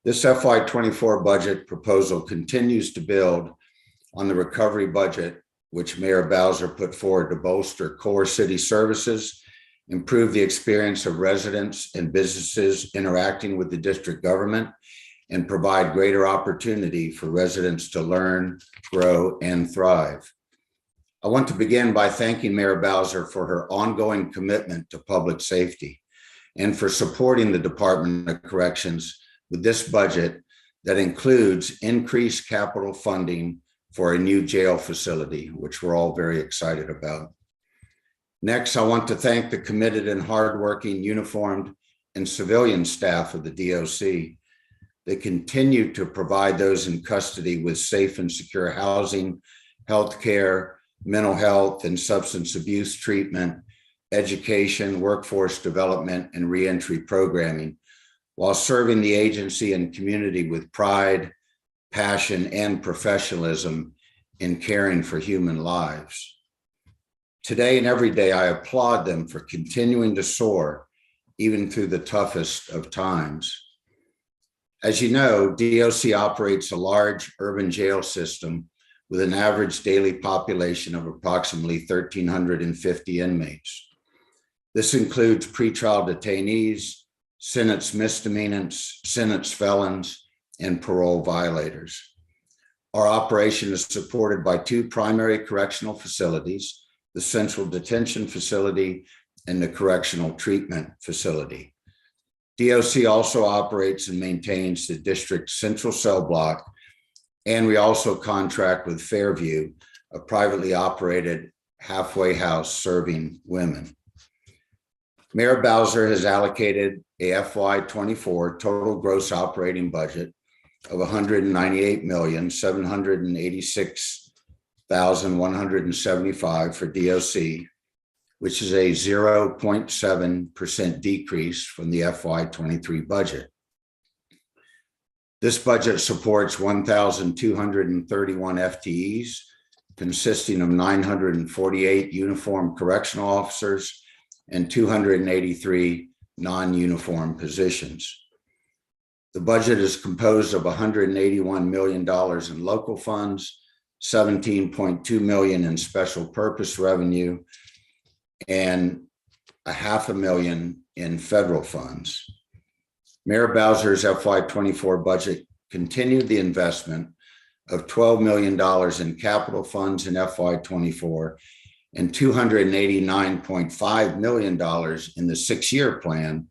This FY24 budget proposal continues to build on the recovery budget, which Mayor Bowser put forward to bolster core city services, improve the experience of residents and businesses interacting with the district government, and provide greater opportunity for residents to learn, grow, and thrive. I want to begin by thanking Mayor Bowser for her ongoing commitment to public safety and for supporting the Department of Corrections with this budget that includes increased capital funding for a new jail facility, which we're all very excited about. Next, I want to thank the committed and hardworking uniformed and civilian staff of the DOC. They continue to provide those in custody with safe and secure housing, healthcare, mental health and substance abuse treatment, education, workforce development, and reentry programming, while serving the agency and community with pride, passion, and professionalism in caring for human lives. Today and every day, I applaud them for continuing to soar, even through the toughest of times. As you know, DOC operates a large urban jail system with an average daily population of approximately 1,350 inmates. This includes pretrial detainees, sentence misdemeanants, sentence felons, and parole violators. Our operation is supported by two primary correctional facilities, the Central Detention Facility and the Correctional Treatment Facility. DOC also operates and maintains the district's central cell block, and we also contract with Fairview, a privately operated halfway house serving women. Mayor Bowser has allocated a FY24 total gross operating budget of $198,786,175 for DOC, which is a 0.7% decrease from the FY23 budget. This budget supports 1,231 FTEs, consisting of 948 uniformed correctional officers and 283 non-uniform positions. The budget is composed of $181 million in local funds, $17.2 million in special purpose revenue, and $500,000 in federal funds. Mayor Bowser's FY24 budget continued the investment of $12 million in capital funds in FY24 and $289.5 million in the 6-year plan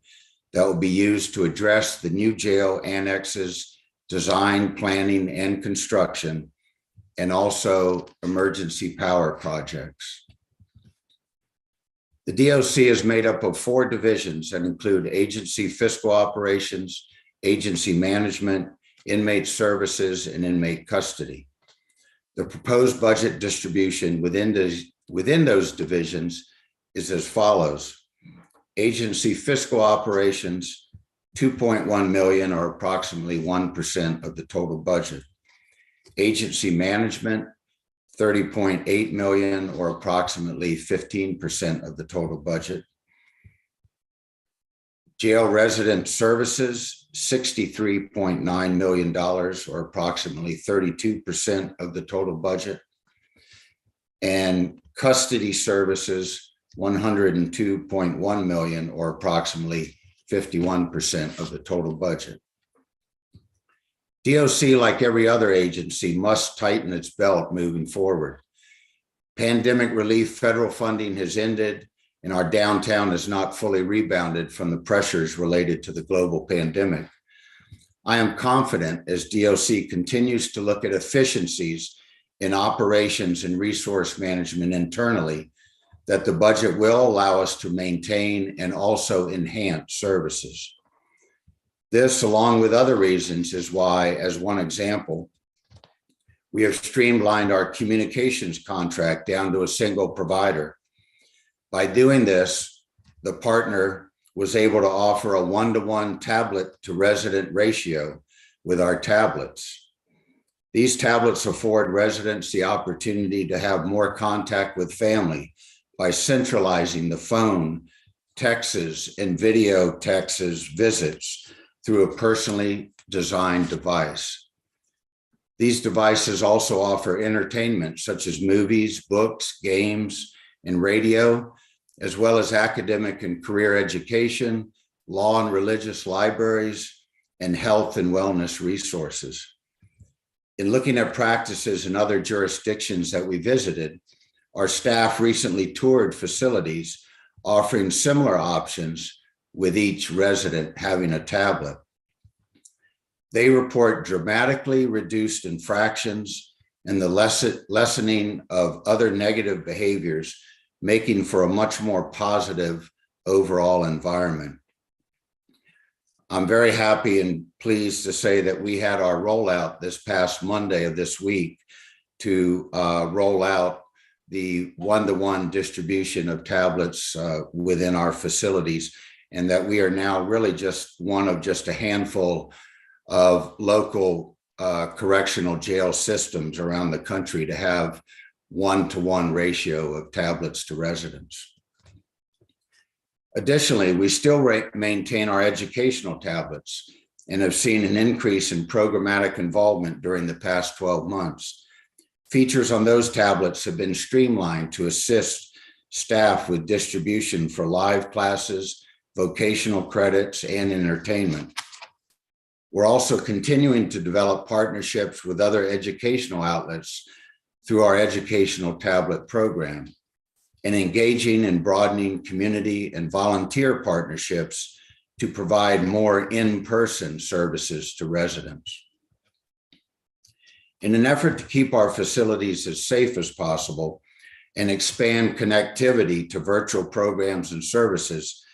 that will be used to address the new jail annexes, design, planning, and construction, and also emergency power projects. The DOC is made up of 4 divisions that include agency fiscal operations, agency management, inmate services, and inmate custody. The proposed budget distribution within those divisions is as follows. Agency fiscal operations, $2.1 million, or approximately 1% of the total budget. Agency management, $30.8 million, or approximately 15% of the total budget. Jail resident services, $63.9 million, or approximately 32% of the total budget. And custody services, $102.1 million, or approximately 51% of the total budget. DOC, like every other agency, must tighten its belt moving forward. Pandemic relief federal funding has ended, and our downtown has not fully rebounded from the pressures related to the global pandemic. I am confident as DOC continues to look at efficiencies in operations and resource management internally, that the budget will allow us to maintain and also enhance services. This, along with other reasons, is why, as one example, we have streamlined our communications contract down to a single provider. By doing this, the partner was able to offer a 1-to-1 tablet to resident ratio with our tablets. These tablets afford residents the opportunity to have more contact with family by centralizing the phone, texts, and video texts visits through a personally designed device. These devices also offer entertainment such as movies, books, games, and radio, as well as academic and career education, law and religious libraries, and health and wellness resources. In looking at practices in other jurisdictions that we visited, our staff recently toured facilities offering similar options with each resident having a tablet. They report dramatically reduced infractions and the lessening of other negative behaviors, making for a much more positive overall environment. I'm very happy and pleased to say that we had our rollout this past Monday of this week to roll out the 1-to-1 distribution of tablets within our facilities, and that we are now really just one of just a handful of local correctional jail systems around the country to have 1-to-1 ratio of tablets to residents. Additionally, we still maintain our educational tablets and have seen an increase in programmatic involvement during the past 12 months. Features on those tablets have been streamlined to assist staff with distribution for live classes, vocational credits, and entertainment. We're also continuing to develop partnerships with other educational outlets through our educational tablet program, and engaging and broadening community and volunteer partnerships to provide more in-person services to residents. In an effort to keep our facilities as safe as possible, and expand connectivity to virtual programs and services,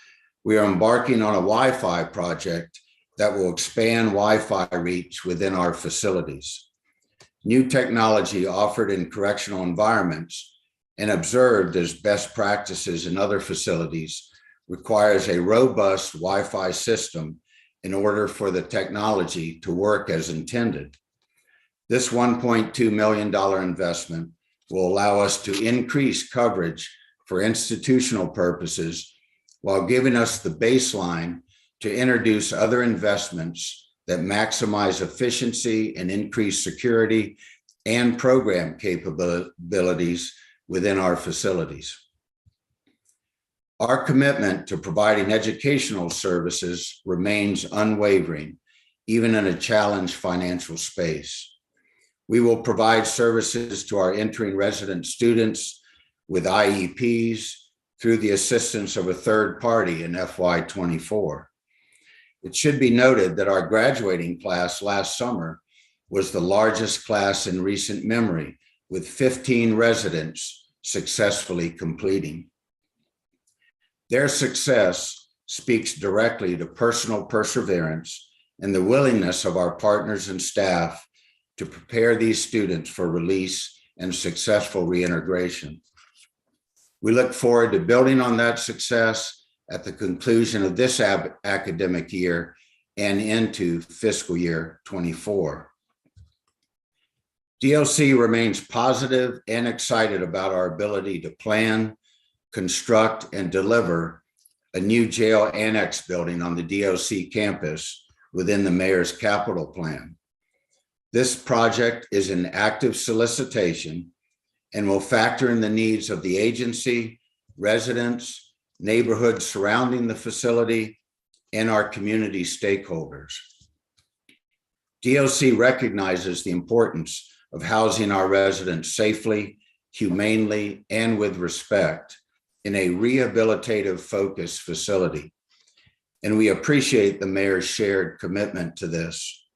we are embarking on a Wi-Fi project that will expand Wi-Fi reach within our facilities. New technology offered in correctional environments and observed as best practices in other facilities requires a robust Wi-Fi system in order for the technology to work as intended. This $1.2 million investment will allow us to increase coverage for institutional purposes while giving us the baseline to introduce other investments that maximize efficiency and increase security and program capabilities within our facilities. Our commitment to providing educational services remains unwavering, even in a challenged financial space. We will provide services to our entering resident students with IEPs through the assistance of a third party in FY24. It should be noted that our graduating class last summer was the largest class in recent memory, with 15 residents successfully completing. Their success speaks directly to personal perseverance and the willingness of our partners and staff to prepare these students for release and successful reintegration. We look forward to building on that success at the conclusion of this academic year and into fiscal year 24. DLC remains positive and excited about our ability to plan, construct, and deliver a new jail annex building on the DOC campus within the mayor's capital plan. This project is in active solicitation and will factor in the needs of the agency, residents, neighborhoods surrounding the facility, and our community stakeholders. DOC recognizes the importance of housing our residents safely, humanely, and with respect in a rehabilitative focused facility. And we appreciate the mayor's shared commitment to this.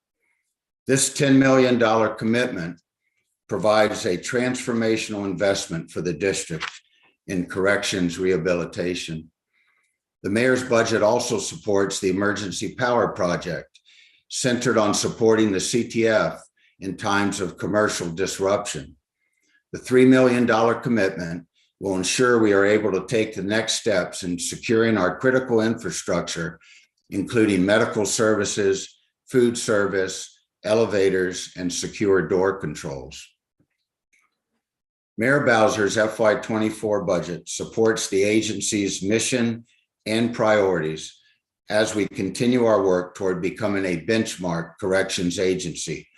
This $10 million commitment provides a transformational investment for the district in corrections rehabilitation. The mayor's budget also supports the emergency power project, centered on supporting the CTF in times of commercial disruption. The $3 million commitment will ensure we are able to take the next steps in securing our critical infrastructure, including medical services, food service, elevators, and secure door controls. Mayor Bowser's FY24 budget supports the agency's mission and priorities as we continue our work toward becoming a benchmark corrections agency,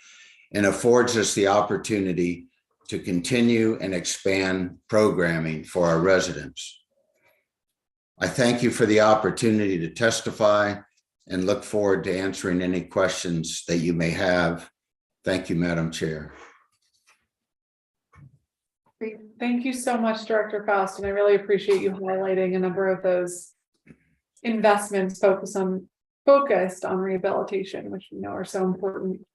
and affords us the opportunity to continue and expand programming for our residents. I thank you for the opportunity to testify and look forward to answering any questions that you may have. Thank you, Madam Chair. Great. Thank you so much, Director Faust, and I really appreciate you highlighting a number of those investments focused on rehabilitation, which we know are so important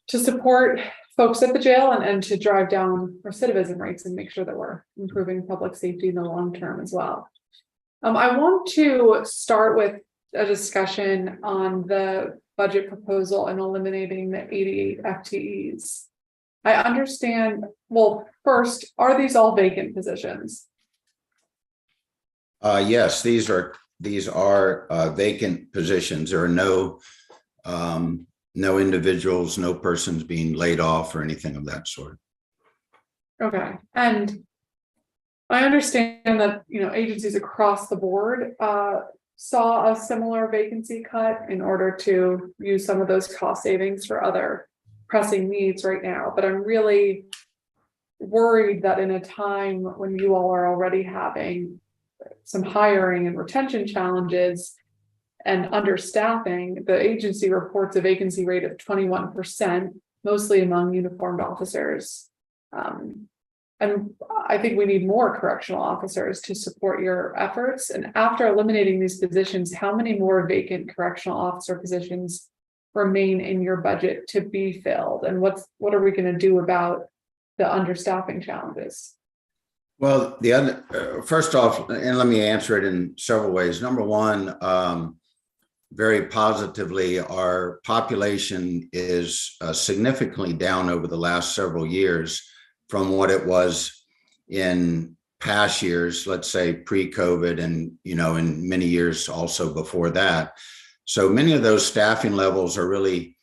to support folks at the jail and to drive down recidivism rates and make sure that we're improving public safety in the long term as well. I want to start with a discussion on the budget proposal and eliminating the 88 FTEs. I understand, well, first, are these all vacant positions? Yes, these are vacant positions. There are no individuals, no persons being laid off or anything of that sort. Okay, and I understand that agencies across the board saw a similar vacancy cut in order to use some of those cost savings for other pressing needs right now. But I'm really worried that in a time when you all are already having some hiring and retention challenges and understaffing, the agency reports a vacancy rate of 21%, mostly among uniformed officers. And I think we need more correctional officers to support your efforts. And after eliminating these positions, how many more vacant correctional officer positions remain in your budget to be filled? And what are we going to do about the understaffing challenges? Well, the other, first off, and let me answer it in several ways. Number one, very positively, our population is significantly down over the last several years from what it was in past years, let's say pre-COVID, and in many years also before that. So many of those staffing levels are really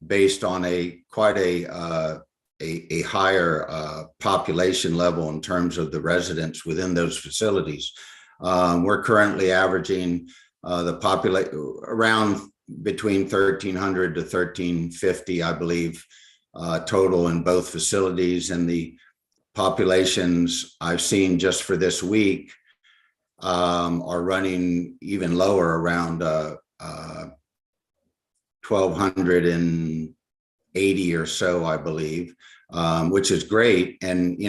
based on quite a higher population level in terms of the residents within those facilities. We're currently averaging around between 1,300 to 1,350, I believe, total in both facilities. And the populations I've seen just for this week are running even lower, around 1,280 or so, I believe, which is great. And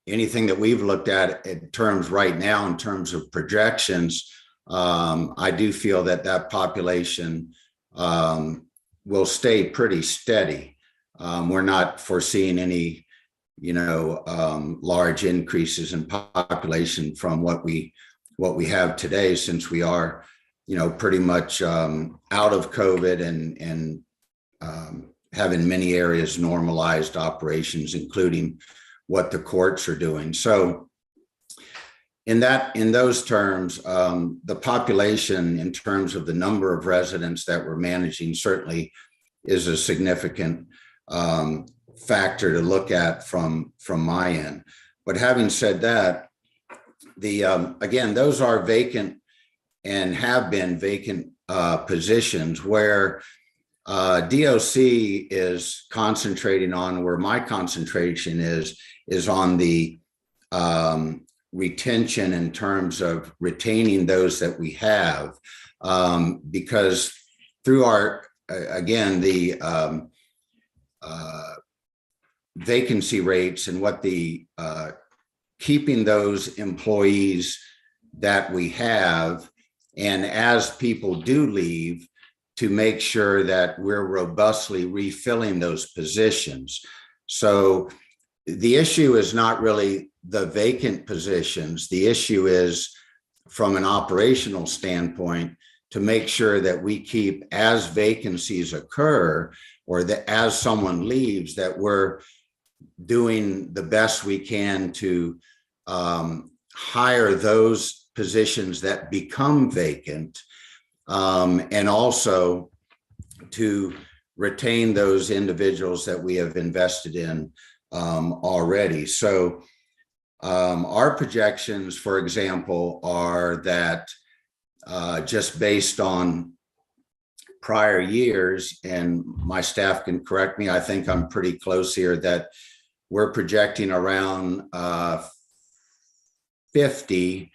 anything that we've looked at in terms right now, in terms of projections, I do feel that population will stay pretty steady. We're not foreseeing any, large increases in population from what we have today, since we are, pretty much out of COVID and have in many areas normalized operations, including what the courts are doing. So in those terms, the population in terms of the number of residents that we're managing certainly is a significant factor to look at from my end. But having said that, again, those are vacant and have been vacant positions where DOC is concentrating on, where my concentration is on the retention in terms of retaining those that we have, because through our, again, the vacancy rates and what the keeping those employees that we have, and as people do leave, to make sure that we're robustly refilling those positions. So the issue is not really the vacant positions. The issue is, from an operational standpoint, to make sure that we keep, as vacancies occur or that as someone leaves, that we're doing the best we can to hire those positions that become vacant, and also to retain those individuals that we have invested in already. So our projections, for example, are that just based on prior years, and my staff can correct me, I think I'm pretty close here, that we're projecting around 50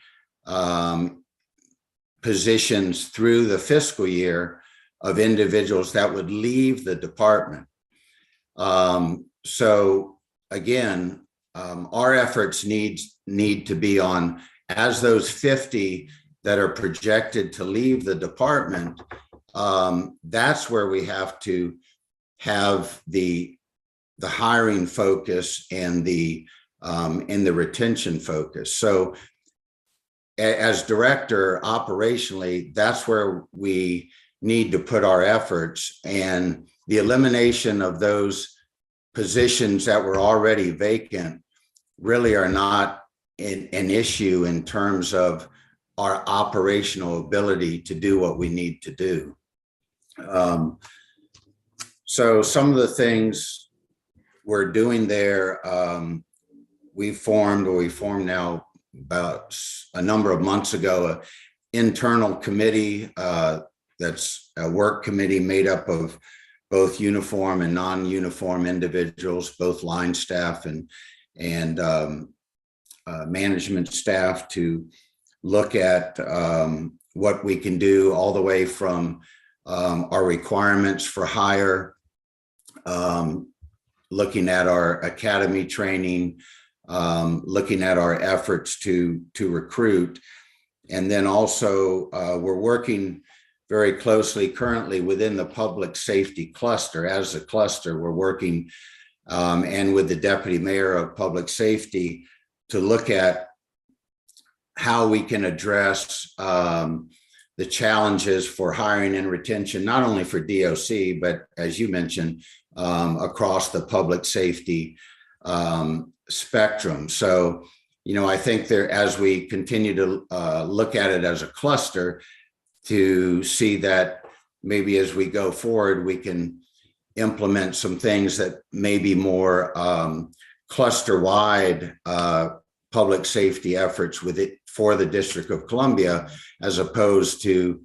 positions through the fiscal year of individuals that would leave the department. So again, our efforts need to be on, as those 50 that are projected to leave the department, that's where we have to have the hiring focus and the retention focus. So as director, operationally, that's where we need to put our efforts, and the elimination of those positions that were already vacant really are not an issue in terms of our operational ability to do what we need to do. So some of the things we're doing there, we formed now about a number of months ago, an internal committee that's a work committee made up of both uniform and non-uniform individuals, both line staff and management staff, to look at what we can do, all the way from our requirements for hire, looking at our academy training, looking at our efforts to recruit. And then also we're working very closely currently within the public safety cluster. As a cluster, we're working and with the Deputy Mayor of Public Safety to look at how we can address the challenges for hiring and retention, not only for DOC, but as you mentioned, across the public safety spectrum. So, I think there, as we continue to look at it as a cluster, to see that maybe as we go forward, we can implement some things that may be more cluster-wide public safety efforts with it for the District of Columbia, as opposed to,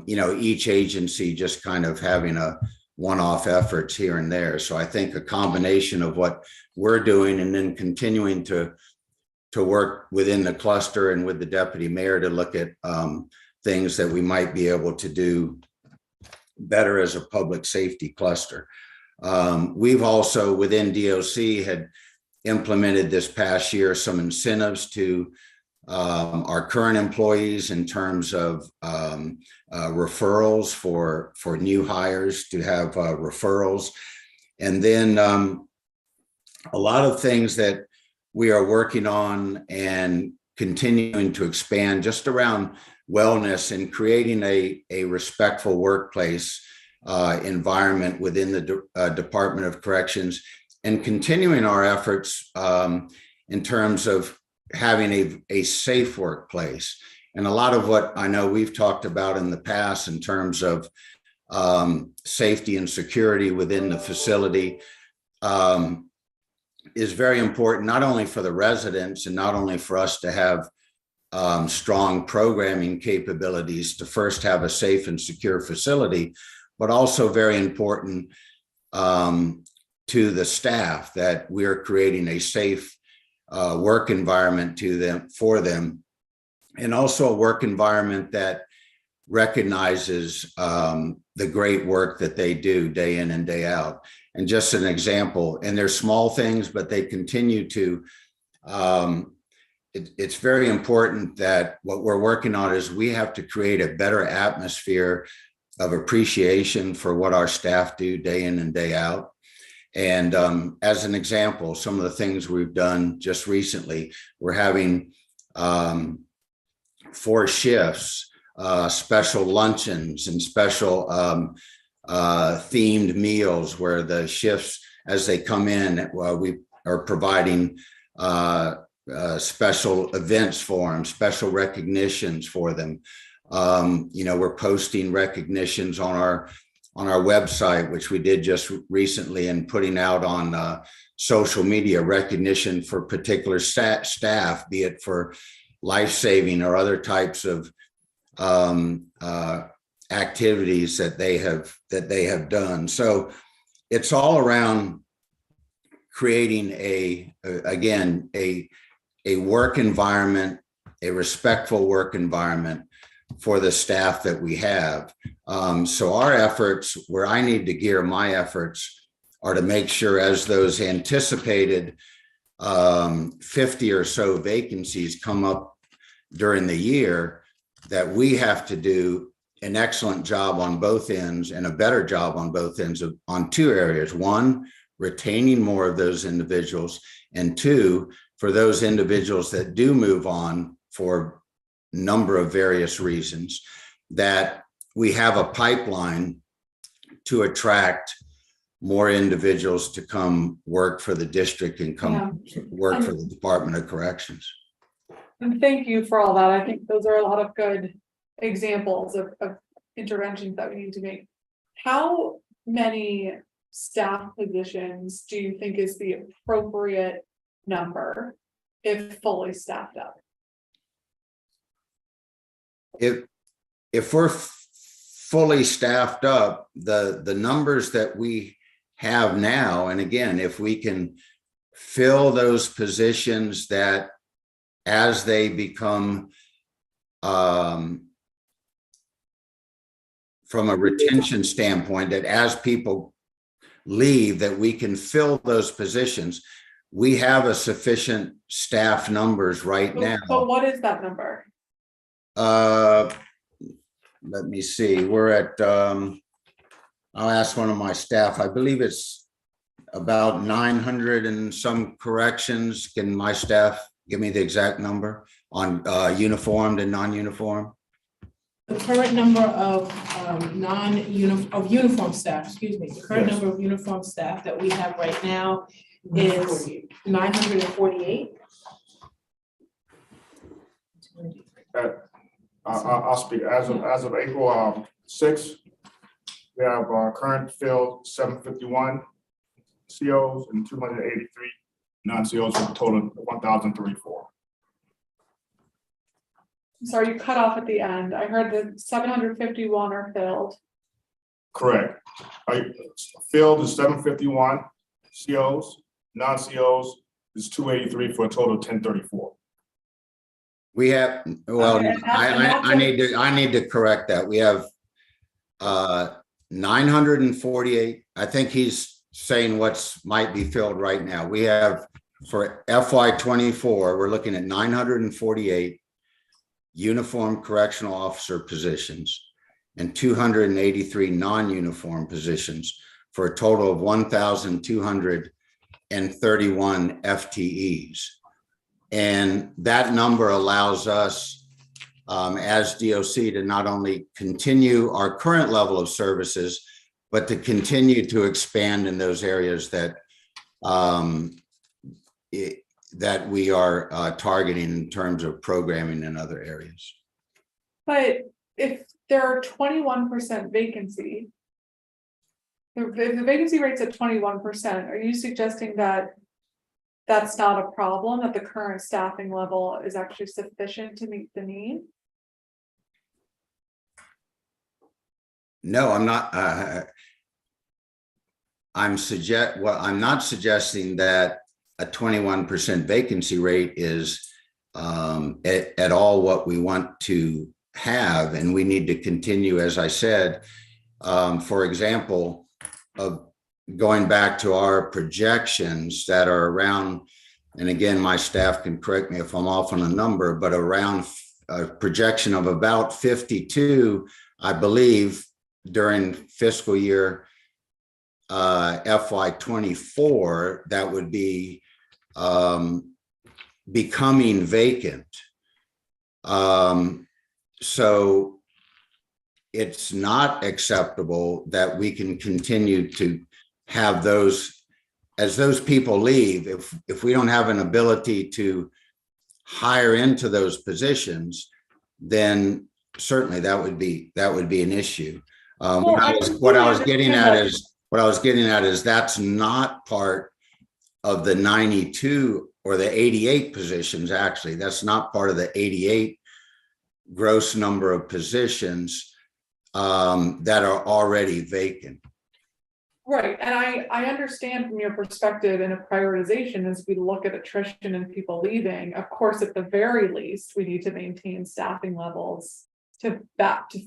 each agency just kind of having a one-off efforts here and there. So I think a combination of what we're doing and then continuing to work within the cluster and with the Deputy Mayor to look at things that we might be able to do better as a public safety cluster. We've also within DOC had implemented this past year some incentives to our current employees in terms of referrals for new hires to have referrals. And then a lot of things that we are working on and continuing to expand just around wellness and creating a respectful workplace environment within the Department of Corrections, and continuing our efforts in terms of having a safe workplace. And a lot of what I know we've talked about in the past in terms of safety and security within the facility is very important, not only for the residents and not only for us to have strong programming capabilities to first have a safe and secure facility, but also very important to the staff that we're creating a safe work environment for them, and also a work environment that recognizes the great work that they do day in and day out. And just an example, and they're small things, but they continue to, it's very important that what we're working on is we have to create a better atmosphere of appreciation for what our staff do day in and day out. And as an example, some of the things we've done just recently, we're having 4 shifts, special luncheons and special themed meals where the shifts, as they come in, we are providing special events for them, special recognitions for them. We're posting recognitions on our website, which we did just recently, and putting out on social media recognition for particular staff, be it for life-saving or other types of activities that they have done. So it's all around creating a work environment, a respectful work environment for the staff that we have. So our efforts, where I need to gear my efforts, are to make sure as those anticipated 50 or so vacancies come up during the year, that we have to do an excellent job on both ends and a better job on both ends on 2 areas. 1, retaining more of those individuals, and 2, for those individuals that do move on for a number of various reasons, that we have a pipeline to attract more individuals to come work for the district and come work for the Department of Corrections. And thank you for all that. I think those are a lot of good examples of interventions that we need to make. How many staff positions do you think is the appropriate number if fully staffed up? If we're fully staffed up, the numbers that we have now, and again, if we can fill those positions that as they become from a retention standpoint, that as people leave, that we can fill those positions. We have a sufficient staff numbers right now. But what is that number? Let me see. We're at, I'll ask one of my staff. I believe it's about 900 and some corrections. Can my staff give me the exact number on uniformed and non-uniform? The current number of uniform staff, excuse me, the current Yes. number of uniform staff that we have right now is 948. I'll speak. As of April 6th, we have current filled 751 COs and 283 non-COs for a total of 1,034. Sorry, you cut off at the end. I heard that 751 are filled. Correct. Filled is 751 COs, non-COs is 283 for a total of 1034. We have, well, Okay, and that's I need to correct that. We have 948. I think he's saying what's might be filled right now. We have for FY24, we're looking at 948 uniform correctional officer positions and 283 non-uniform positions for a total of 1,231 FTEs. And that number allows us as DOC to not only continue our current level of services, but to continue to expand in those areas that that we are targeting in terms of programming in other areas. But if there are 21% vacancy, if the vacancy rate's at 21%, are you suggesting that that's not a problem, that the current staffing level is actually sufficient to meet the need? No, I'm not. I'm not suggesting that a 21% vacancy rate is at all what we want to have, and we need to continue, as I said, for example, of going back to our projections that are around, and again, my staff can correct me if I'm off on a number, but around a projection of about 52, I believe, during fiscal year FY24, that would be becoming vacant. So it's not acceptable that we can continue to have those, as those people leave, if we don't have an ability to hire into those positions, then certainly that would be an issue. What I was getting at is that's not part of the 92 or the 88 positions. Actually, that's not part of the 88 gross number of positions that are already vacant. Right, and I understand from your perspective in a prioritization as we look at attrition and people leaving, of course, at the very least, we need to maintain staffing levels to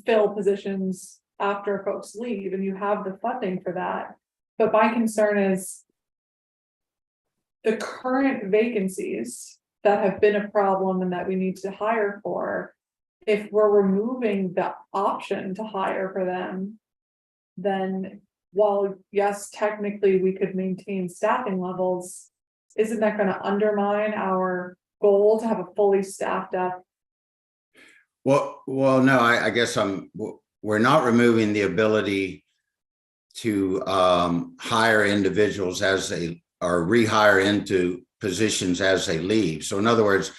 fill positions after folks leave, and you have the funding for that. But my concern is the current vacancies that have been a problem and that we need to hire for. If we're removing the option to hire for them, then while yes, technically we could maintain staffing levels, isn't that going to undermine our goal to have a fully staffed up? Well, no, I guess we're not removing the ability to hire individuals as they or rehire into positions as they leave. So in other words,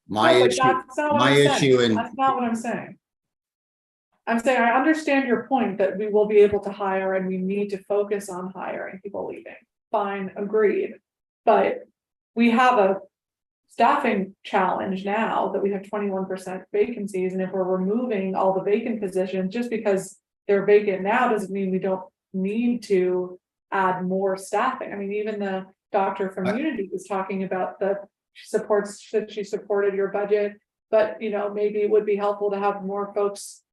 that's not what I'm saying. I'm saying I understand your point that we will be able to hire and we need to focus on hiring people leaving. Fine, agreed. But we have a staffing challenge now that we have 21% vacancies. And if we're removing all the vacant positions, just because they're vacant now doesn't mean we don't need to add more staffing. I mean, even the doctor from Unity was talking about that she supported your budget, but maybe it would be helpful to have more folks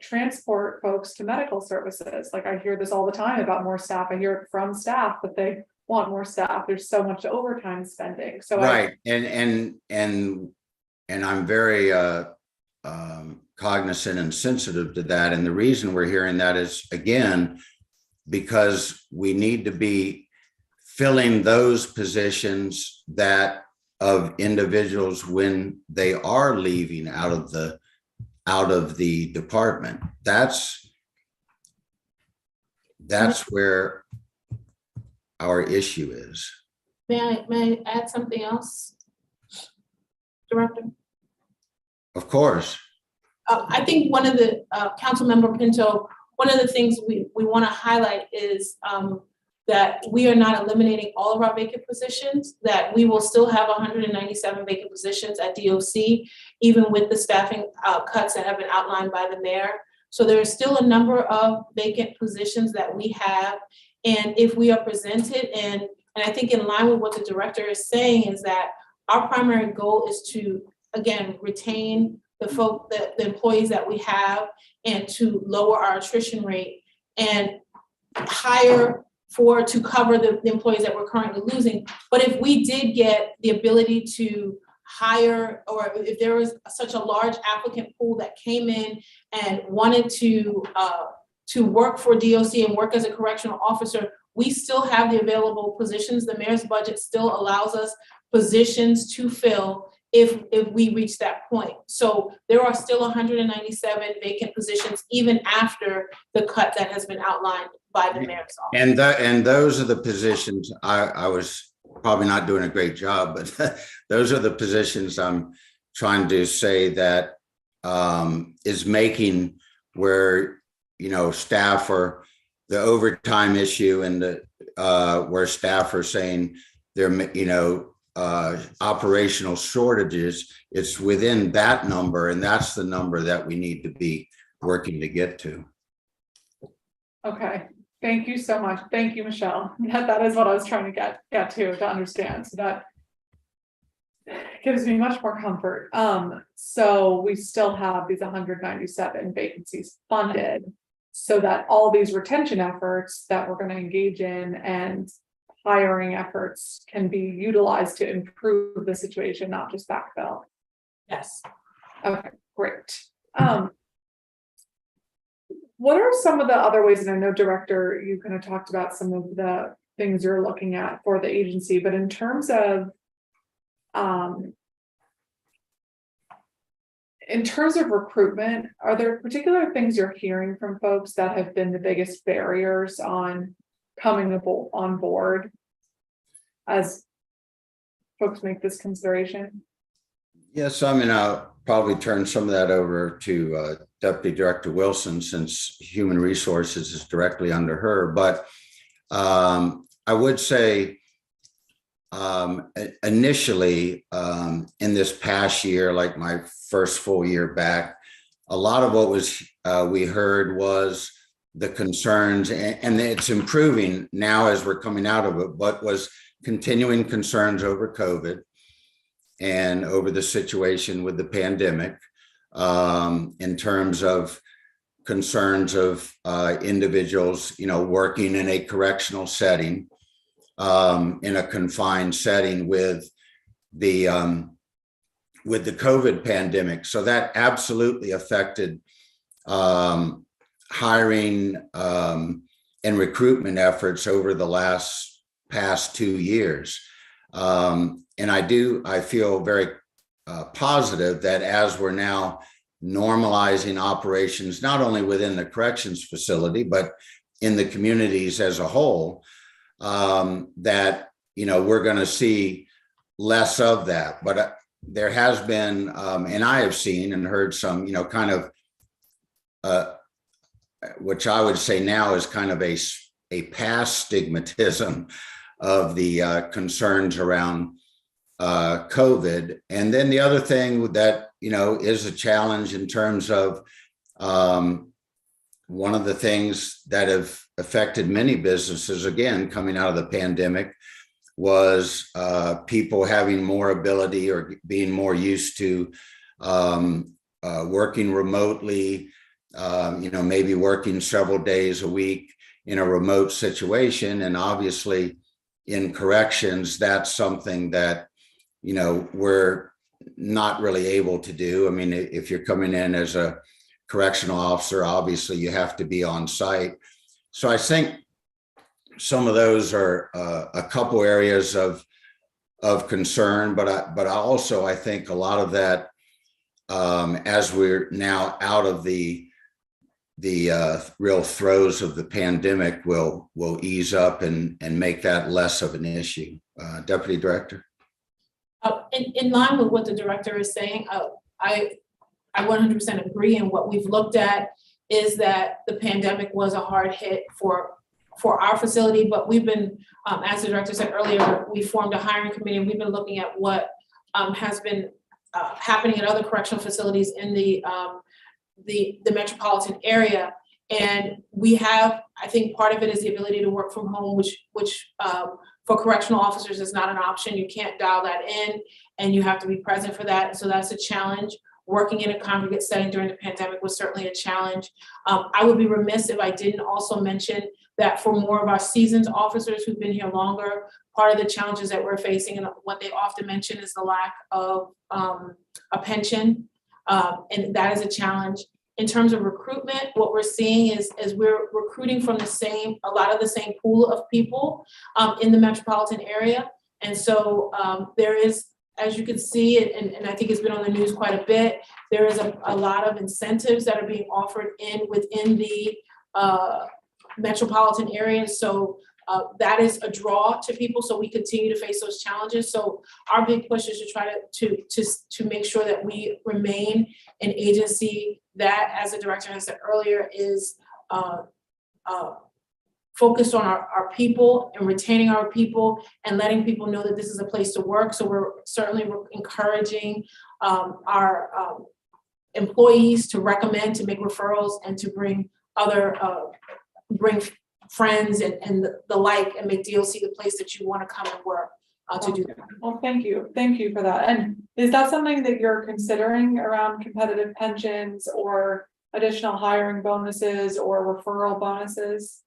transport folks to medical services. Like I hear this all the time about more staff. I hear it from staff that they want more staff. There's so much overtime spending. So right, and I'm very cognizant and sensitive to that. And the reason we're hearing that is, again, because we need to be filling those positions that of individuals when they are leaving out of the department. That's where our issue is. May I add something else, Director? Of course. I think one of the, Councilmember Pinto, one of the things we want to highlight is that we are not eliminating all of our vacant positions, that we will still have 197 vacant positions at DOC, even with the staffing cuts that have been outlined by the mayor. So there is still a number of vacant positions that we have. And if we are presented, and I think in line with what the director is saying, is that our primary goal is to, again, retain the employees that we have and to lower our attrition rate and hire to cover the employees that we're currently losing. But if we did get the ability to hire, or if there was such a large applicant pool that came in and wanted to work for DOC and work as a correctional officer, we still have the available positions. The mayor's budget still allows us positions to fill if we reach that point. So there are still 197 vacant positions even after the cut that has been outlined by the mayor's office. And those are the positions, I was probably not doing a great job, but those are the positions I'm trying to say that is making where, you know, staff are the overtime issue and the where staff are saying they're, you know, operational shortages. It's within that number, and that's the number that we need to be working to get to. Okay, thank you so much. Thank you, Michelle. That is what I was trying to get to understand. So that gives me much more comfort. So we still have these 197 vacancies funded so that all these retention efforts that we're going to engage in and hiring efforts can be utilized to improve the situation, not just backfill. Yes. Okay, great. What are some of the other ways, and I know, Director, you kind of talked about some of the things you're looking at for the agency, but in terms of recruitment, are there particular things you're hearing from folks that have been the biggest barriers on coming on board as folks make this consideration? Yes, I mean, I'll probably turn some of that over to Deputy Director Wilson, since Human Resources is directly under her. But I would say initially in this past year, like my first full year back, a lot of what was we heard was the concerns, and it's improving now as we're coming out of it, but was continuing concerns over COVID and over the situation with the pandemic, in terms of concerns of individuals, you know, working in a correctional setting, in a confined setting with the COVID pandemic. So that absolutely affected hiring and recruitment efforts over the past 2 years. And I feel very positive that as we're now normalizing operations, not only within the corrections facility, but in the communities as a whole, that, you know, we're going to see less of that. But there has been, and I have seen and heard some, you know, kind of, which I would say now is kind of a past stigmatism of the concerns around COVID. And then the other thing that, you know, is a challenge in terms of one of the things that have affected many businesses, again, coming out of the pandemic, was people having more ability or being more used to working remotely, you know, maybe working several days a week in a remote situation. And obviously in corrections, that's something that, you know, we're not really able to do. I mean, if you're coming in as a correctional officer, obviously you have to be on site. So I think some of those are a couple areas of concern, but I think a lot of that, as we're now out of the real throes of the pandemic, will ease up and make that less of an issue. Deputy Director. In line with what the director is saying, I 100% agree. And what we've looked at is that the pandemic was a hard hit for our facility, but we've been, as the director said earlier, we formed a hiring committee and we've been looking at what has been happening at other correctional facilities in the metropolitan area. And we have, I think part of it is the ability to work from home, which for correctional officers is not an option. You can't dial that in and you have to be present for that. So that's a challenge. Working in a congregate setting during the pandemic was certainly a challenge. I would be remiss if I didn't also mention that for more of our seasoned officers who've been here longer, part of the challenges that we're facing and what they often mention is the lack of a pension. And that is a challenge. In terms of recruitment, what we're seeing is we're recruiting from a lot of the same pool of people in the metropolitan area. And so there is, as you can see, and I think it's been on the news quite a bit, there is a lot of incentives that are being offered within the metropolitan area. So that is a draw to people. So we continue to face those challenges. So our big push is to try to make sure that we remain an agency that, as the director has said earlier, is focused on our people and retaining our people and letting people know that this is a place to work. So we're certainly encouraging our employees to recommend, to make referrals, and to bring bring friends and the like, and make DLC the place that you want to come and work to do that. Well, thank you for that. And is that something that you're considering around competitive pensions or additional hiring bonuses or referral bonuses?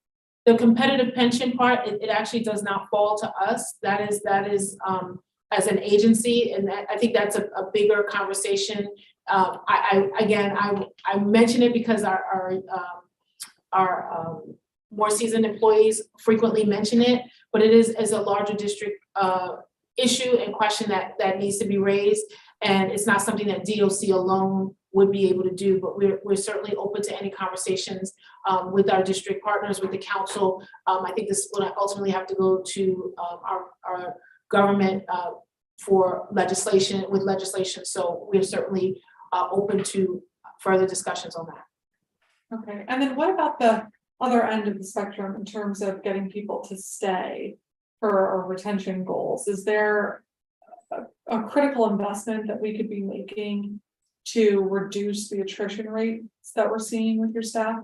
The competitive pension part, it actually does not fall to us. That is as an agency, and I think that's a bigger conversation. I mention it because our more seasoned employees frequently mention it, but it is a larger district issue and question that needs to be raised, and it's not something that DOC alone would be able to do, but we're certainly open to any conversations with our district partners, with the council. I think this will ultimately have to go to our government for legislation. So we're certainly open to further discussions on that. Okay, and then what about the other end of the spectrum in terms of getting people to stay for our retention goals? Is there a critical investment that we could be making to reduce the attrition rates that we're seeing with your staff?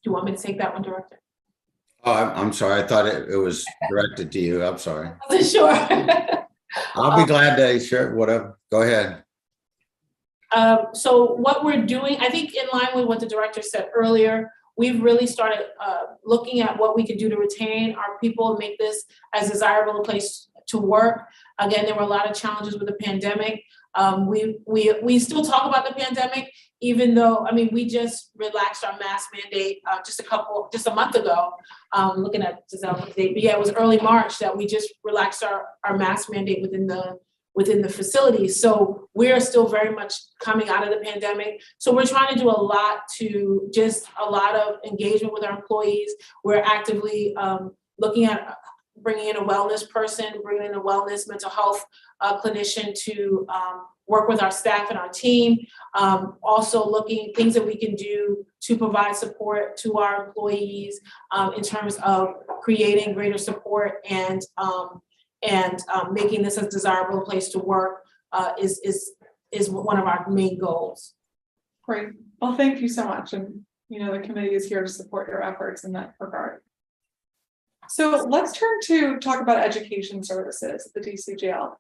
Do you want me to take that one, Director? Oh, I'm sorry. I thought it was directed to you. I'm sorry. I wasn't sure. I'll be glad to share whatever. Go ahead. So what we're doing, I think in line with what the director said earlier, we've really started looking at what we could do to retain our people and make this as desirable a place to work. Again, there were a lot of challenges with the pandemic. We still talk about the pandemic, even though, I mean, we just relaxed our mask mandate just a month ago. Looking at Giselle's date, but yeah, it was early March that we just relaxed our mask mandate within the facility. So we're still very much coming out of the pandemic. So we're trying to do a lot of engagement with our employees. We're actively looking at bringing in a wellness person, bringing in a wellness mental health clinician to work with our staff and our team. Also looking things that we can do to provide support to our employees in terms of creating greater support and making this a desirable place to work is one of our main goals. Great. Well, thank you so much. And the committee is here to support your efforts in that regard. So let's turn to talk about education services at the DC jail.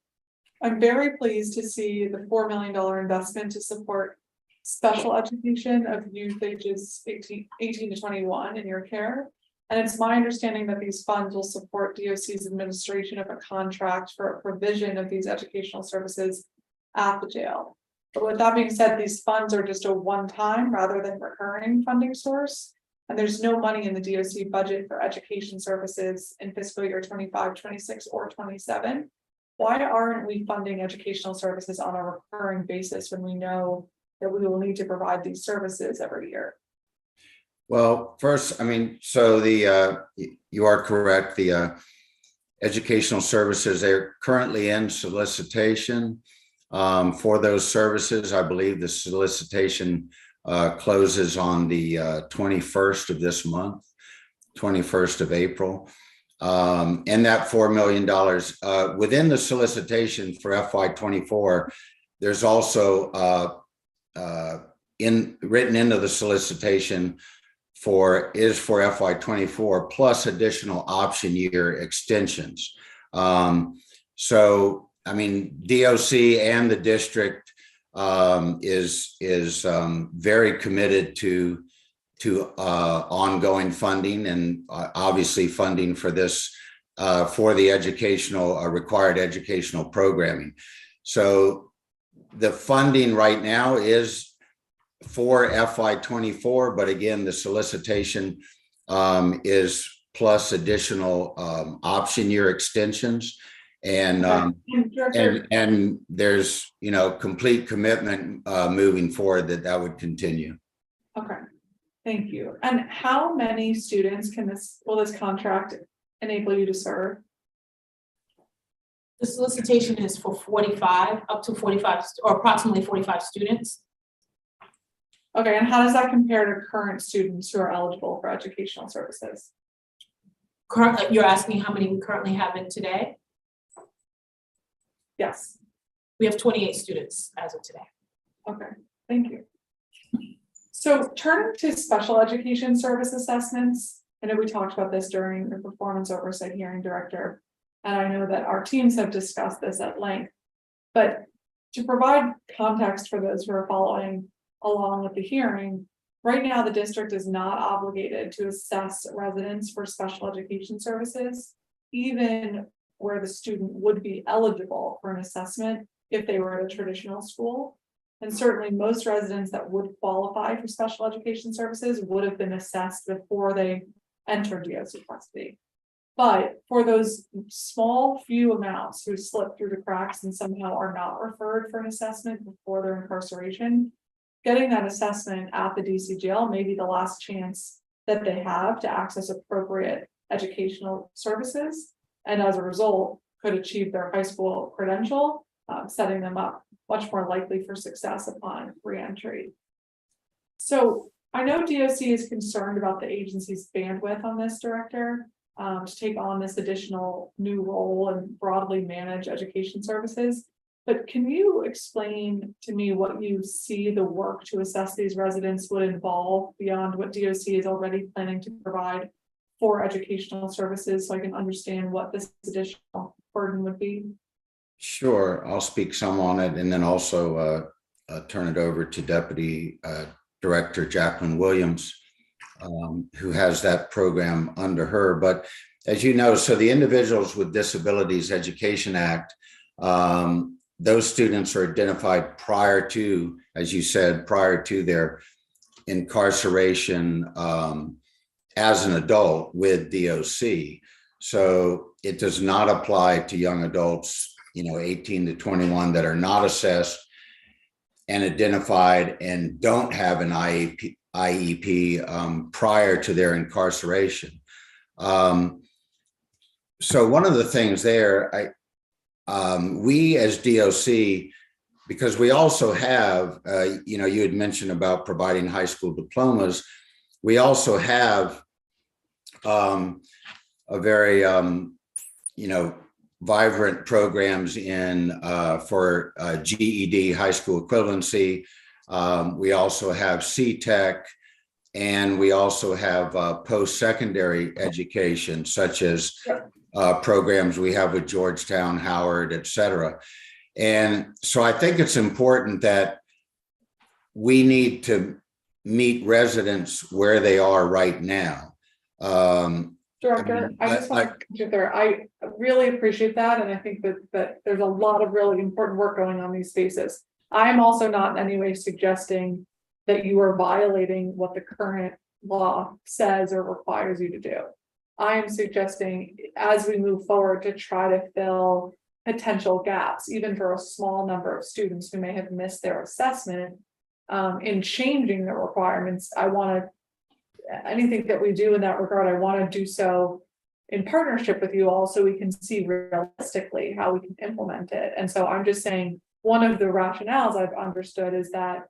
I'm very pleased to see the $4 million investment to support special education of youth ages 18 to 21 in your care. And it's my understanding that these funds will support DOC's administration of a contract for a provision of these educational services at the jail. But with that being said, these funds are just a one-time rather than recurring funding source. And there's no money in the DOC budget for education services in fiscal year 25, 26, or 27. Why aren't we funding educational services on a recurring basis when we know that we will need to provide these services every year? Well, first, I mean, so you are correct. The educational services, they're currently in solicitation for those services. I believe the solicitation closes on the 21st of this month, 21st of April. And that $4 million within the solicitation for FY24, there's also written into the solicitation for FY24 plus additional option year extensions. So, I mean, DOC and the district is very committed to ongoing funding and obviously funding for this for the educational required educational programming. So the funding right now is for FY24, but again, the solicitation is plus additional option year extensions. And and there's, you know, complete commitment moving forward that would continue. Okay, thank you. And how many students will this contract enable you to serve? The solicitation is for 45, up to 45, or approximately 45 students. Okay, and how does that compare to current students who are eligible for educational services? Currently, you're asking how many we currently have in today? Yes. We have 28 students as of today. Okay, thank you. So turning to special education service assessments, I know we talked about this during the performance oversight hearing, Director, and I know that our teams have discussed this at length, but to provide context for those who are following along with the hearing, right now the district is not obligated to assess residents for special education services, even where the student would be eligible for an assessment if they were at a traditional school. And certainly most residents that would qualify for special education services would have been assessed before they entered DOC custody. But for those small few amounts who slip through the cracks and somehow are not referred for an assessment before their incarceration, getting that assessment at the DC jail may be the last chance that they have to access appropriate educational services, and as a result could achieve their high school credential, setting them up much more likely for success upon re-entry. So I know DOC is concerned about the agency's bandwidth on this, Director, to take on this additional new role and broadly manage education services. But can you explain to me what you see the work to assess these residents would involve beyond what DOC is already planning to provide for educational services, so I can understand what this additional burden would be? Sure, I'll speak some on it and then also turn it over to Deputy Director Jacqueline Williams, who has that program under her. But as you know, so the Individuals with Disabilities Education Act, those students are identified prior to, as you said, prior to their incarceration as an adult with DOC. So it does not apply to young adults, 18 to 21 that are not assessed and identified and don't have an IEP prior to their incarceration. So one of the things there, we as DOC, because we also have, you had mentioned about providing high school diplomas. We also have a very, vibrant programs in for GED, high school equivalency. We also have CTEC, and we also have post-secondary education, such as programs we have with Georgetown, Howard, et cetera. And so I think it's important that we need to meet residents where they are right now. Director, I just want to get there. I really appreciate that. And I think that there's a lot of really important work going on in these spaces. I'm also not in any way suggesting that you are violating what the current law says or requires you to do. I am suggesting as we move forward to try to fill potential gaps, even for a small number of students who may have missed their assessment, in changing the requirements. I want to, anything that we do in that regard, I want to do so in partnership with you all so we can see realistically how we can implement it. And so I'm just saying, one of the rationales I've understood is that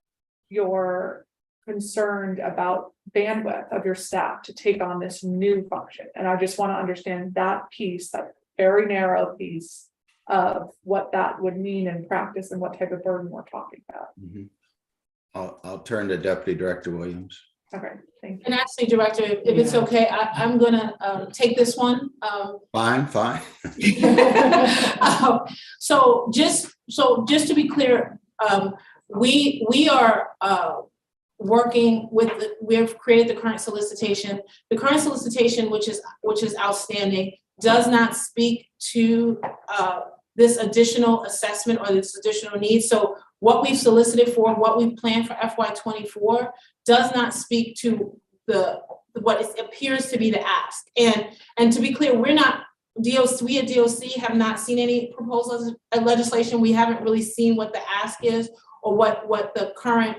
you're concerned about bandwidth of your staff to take on this new function. And I just want to understand that piece, that very narrow piece of what that would mean in practice and what type of burden we're talking about. Mhm. I'll turn to Deputy Director Williams. Okay, thank you. And actually, Director, if it's okay, I'm gonna take this one. Fine. So just to be clear, we are working with, we have created the current solicitation. The current solicitation, which is outstanding, does not speak to this additional assessment or this additional need. So what we've solicited for, what we've planned for FY24 does not speak to what it appears to be the ask. And to be clear, we're not, we at DOC have not seen any proposals of legislation. We haven't really seen what the ask is or what the current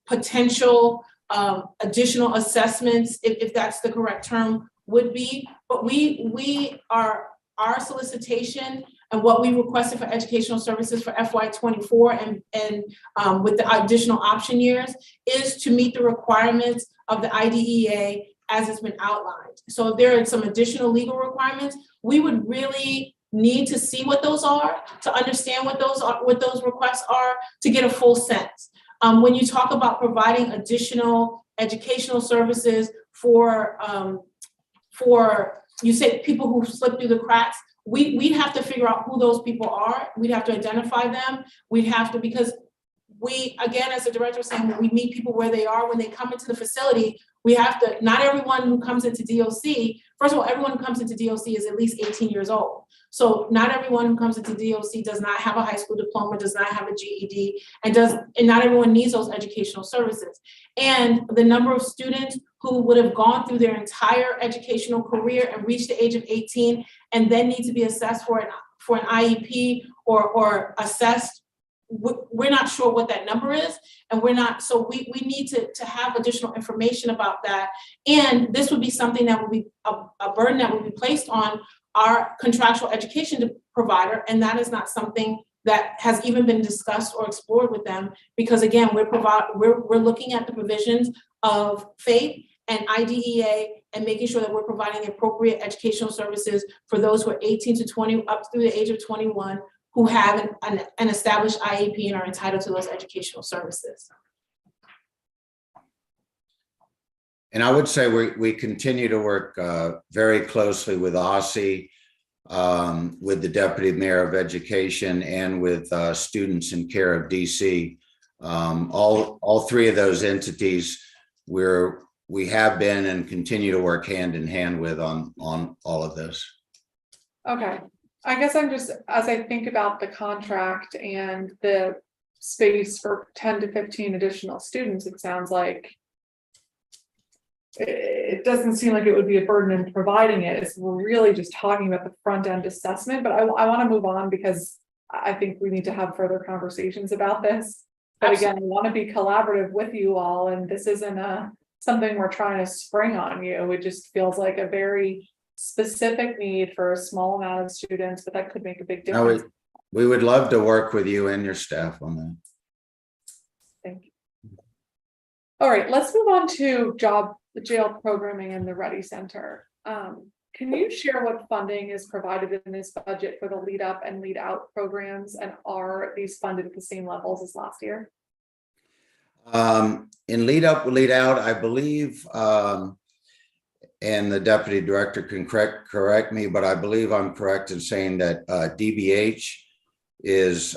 potential additional assessments, if that's the correct term, would be. But our solicitation and what we requested for educational services for FY24 and with the additional option years is to meet the requirements of the IDEA as it's been outlined. So if there are some additional legal requirements, we would really need to see what those are, to understand what those requests are, to get a full sense. When you talk about providing additional educational services for you say people who slip through the cracks, we'd have to figure out who those people are. We'd have to identify them. We'd have to, because we, again, as the director was saying, when we meet people where they are, when they come into the facility, we have to, not everyone who comes into DOC, first of all, everyone who comes into DOC is at least 18 years old. So not everyone who comes into DOC does not have a high school diploma, does not have a GED, and not everyone needs those educational services. And the number of students who would have gone through their entire educational career and reached the age of 18 and then need to be assessed for an IEP or assessed, we're not sure what that number is, and we're not, so we need to have additional information about that. And this would be something that would be a burden that would be placed on our contractual education provider, and that is not something that has even been discussed or explored with them, because again, we're looking at the provisions of FAPE and IDEA and making sure that we're providing the appropriate educational services for those who are 18 to 20, up through the age of 21, who have an established IEP and are entitled to those educational services. And I would say we continue to work very closely with OSSI, with the Deputy Mayor of Education, and with Students in Care of DC. All three of those entities we have been and continue to work hand in hand with on all of this. Okay, I guess I'm just, as I think about the contract and the space for 10 to 15 additional students, it sounds like it doesn't seem like it would be a burden in providing it. It's really just talking about the front end assessment, but I want to move on because I think we need to have further conversations about this. But again, I want to be collaborative with you all, and this isn't something we're trying to spring on you. It just feels like a very specific need for a small amount of students, but that could make a big difference. We would love to work with you and your staff on that. Thank you. All right, let's move on to the jail programming and the Ready Center. Can you share what funding is provided in this budget for the lead up and lead out programs, and are these funded at the same levels as last year? In lead up, lead out, I believe, and the deputy director can correct me, but I believe I'm correct in saying that DBH is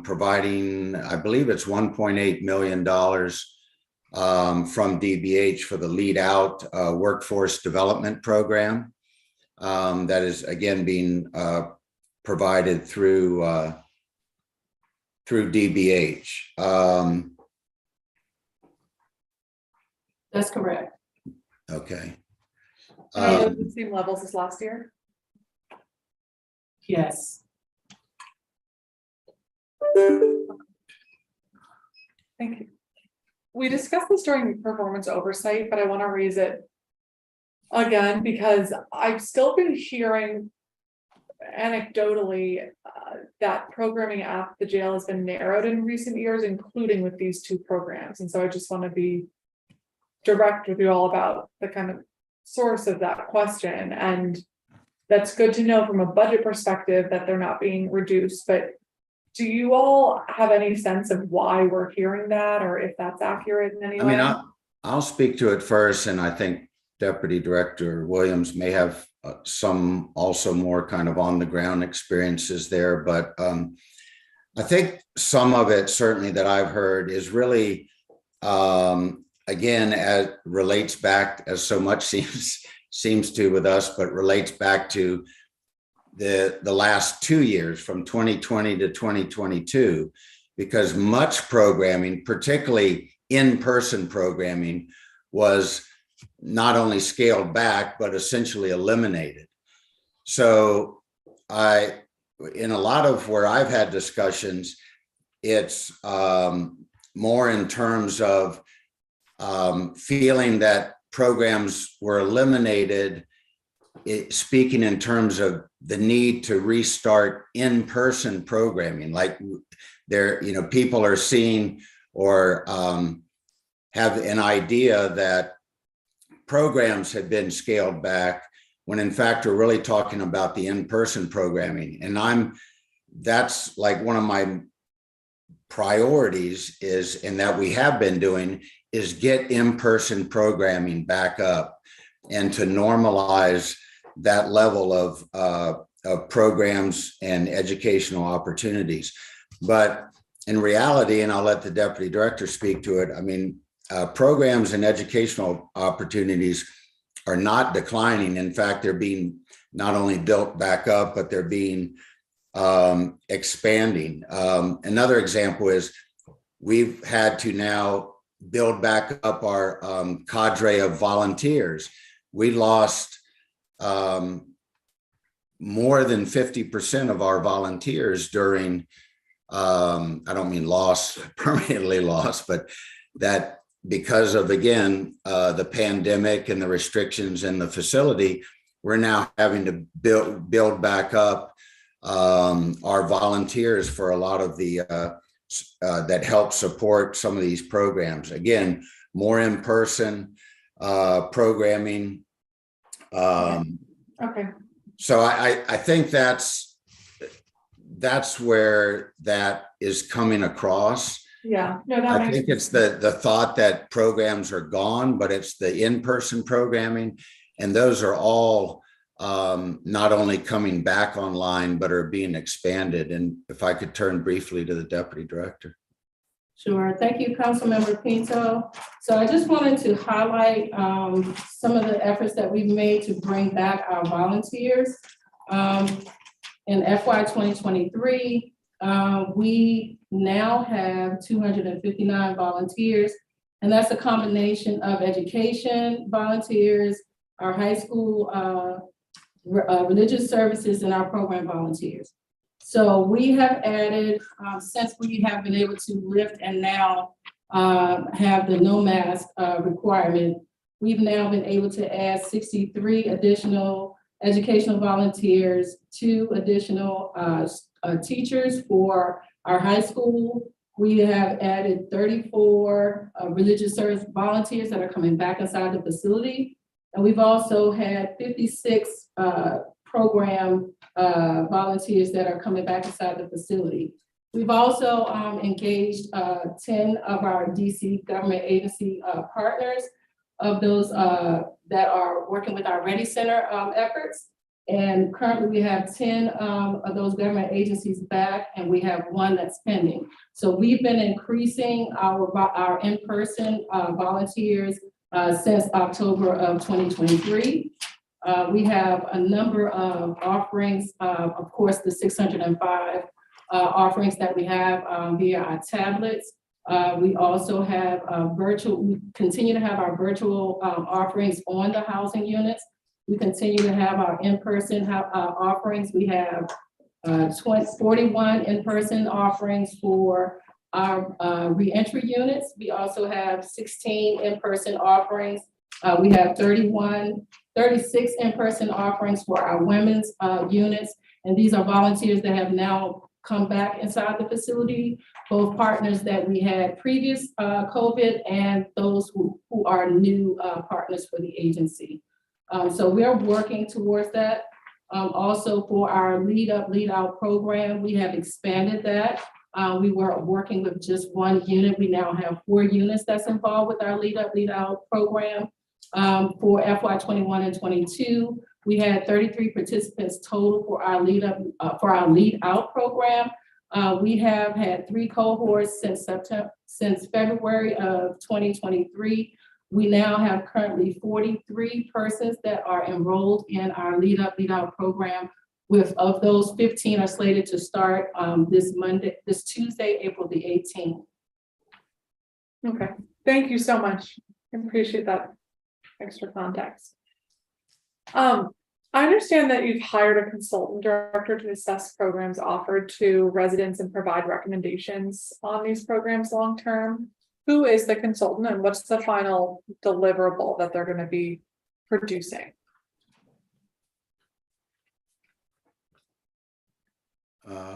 providing, I believe it's $1.8 million from DBH for the lead out workforce development program that is again being provided through DBH. That's correct. Okay. Are those the same levels as last year? Yes. Thank you. We discussed this during performance oversight, but I want to raise it again because I've still been hearing anecdotally that programming at the jail has been narrowed in recent years, including with these two programs. And so I just want to be direct with you all about the kind of source of that question. And that's good to know from a budget perspective that they're not being reduced, but do you all have any sense of why we're hearing that, or if that's accurate in any way? I mean, I'll speak to it first, and I think Deputy Director Williams may have some also more kind of on the ground experiences there, but I think some of it certainly that I've heard is really, again, as relates back, as so much seems to with us, but relates back to the last 2 years from 2020 to 2022, because much programming, particularly in-person programming, was not only scaled back, but essentially eliminated. So in a lot of where I've had discussions, it's more in terms of feeling that programs were eliminated, speaking in terms of the need to restart in-person programming, like there, people are seeing or have an idea that programs had been scaled back when in fact we're really talking about the in-person programming. And that's like one of my priorities is, and that we have been doing, is get in-person programming back up and to normalize that level of programs and educational opportunities. But in reality, and I'll let the Deputy Director speak to it, I mean, programs and educational opportunities are not declining. In fact, they're being not only built back up, but they're being expanding. Another example is we've had to now build back up our cadre of volunteers. We lost more than 50% of our volunteers during, I don't mean lost, permanently lost, but that because of, again, the pandemic and the restrictions in the facility, we're now having to build back up our volunteers for a lot of the, that help support some of these programs. Again, more in-person programming. Okay. So I think that's where that is coming across. Yeah, no, that I think it's the thought that programs are gone, but it's the in-person programming, and those are all not only coming back online, but are being expanded. And if I could turn briefly to the Deputy Director. Sure. Thank you, Councilmember Pinto. So I just wanted to highlight some of the efforts that we've made to bring back our volunteers. In FY 2023, we now have 259 volunteers, and that's a combination of education volunteers, our high school religious services, and our program volunteers. So we have added, since we have been able to lift and now have the no mask requirement, we've now been able to add 63 additional educational volunteers, 2 additional teachers for our high school. We have added 34 religious service volunteers that are coming back inside the facility. And we've also had 56 program volunteers that are coming back inside the facility. We've also engaged 10 of our DC government agency partners, of those that are working with our Ready Center efforts. And currently we have 10 of those government agencies back, and we have 1 that's pending. So we've been increasing our in-person volunteers since October of 2023. We have a number of offerings, of course, the 605 offerings that we have via our tablets. We also have we continue to have our virtual offerings on the housing units. We continue to have our in-person offerings. We have 41 in-person offerings for our reentry units. We also have 16 in-person offerings. We have 36 in-person offerings for our women's units. And these are volunteers that have now come back inside the facility, both partners that we had previous COVID and those who are new partners for the agency. So we are working towards that. Also for our Lead Up, Lead Out program, we have expanded that. We were working with just one unit. We now have 4 units that's involved with our Lead Up, Lead Out program. For FY 21 and 22, we had 33 participants total for our Lead Out program. We have had 3 cohorts since February of 2023. We now have currently 43 persons that are enrolled in our Lead Up, Lead Out program. Of those, 15 are slated to start this Tuesday, April the 18th. Okay, thank you so much. I appreciate that extra context. I understand that you've hired a consultant director to assess programs offered to residents and provide recommendations on these programs long-term. Who is the consultant and what's the final deliverable that they're going to be producing?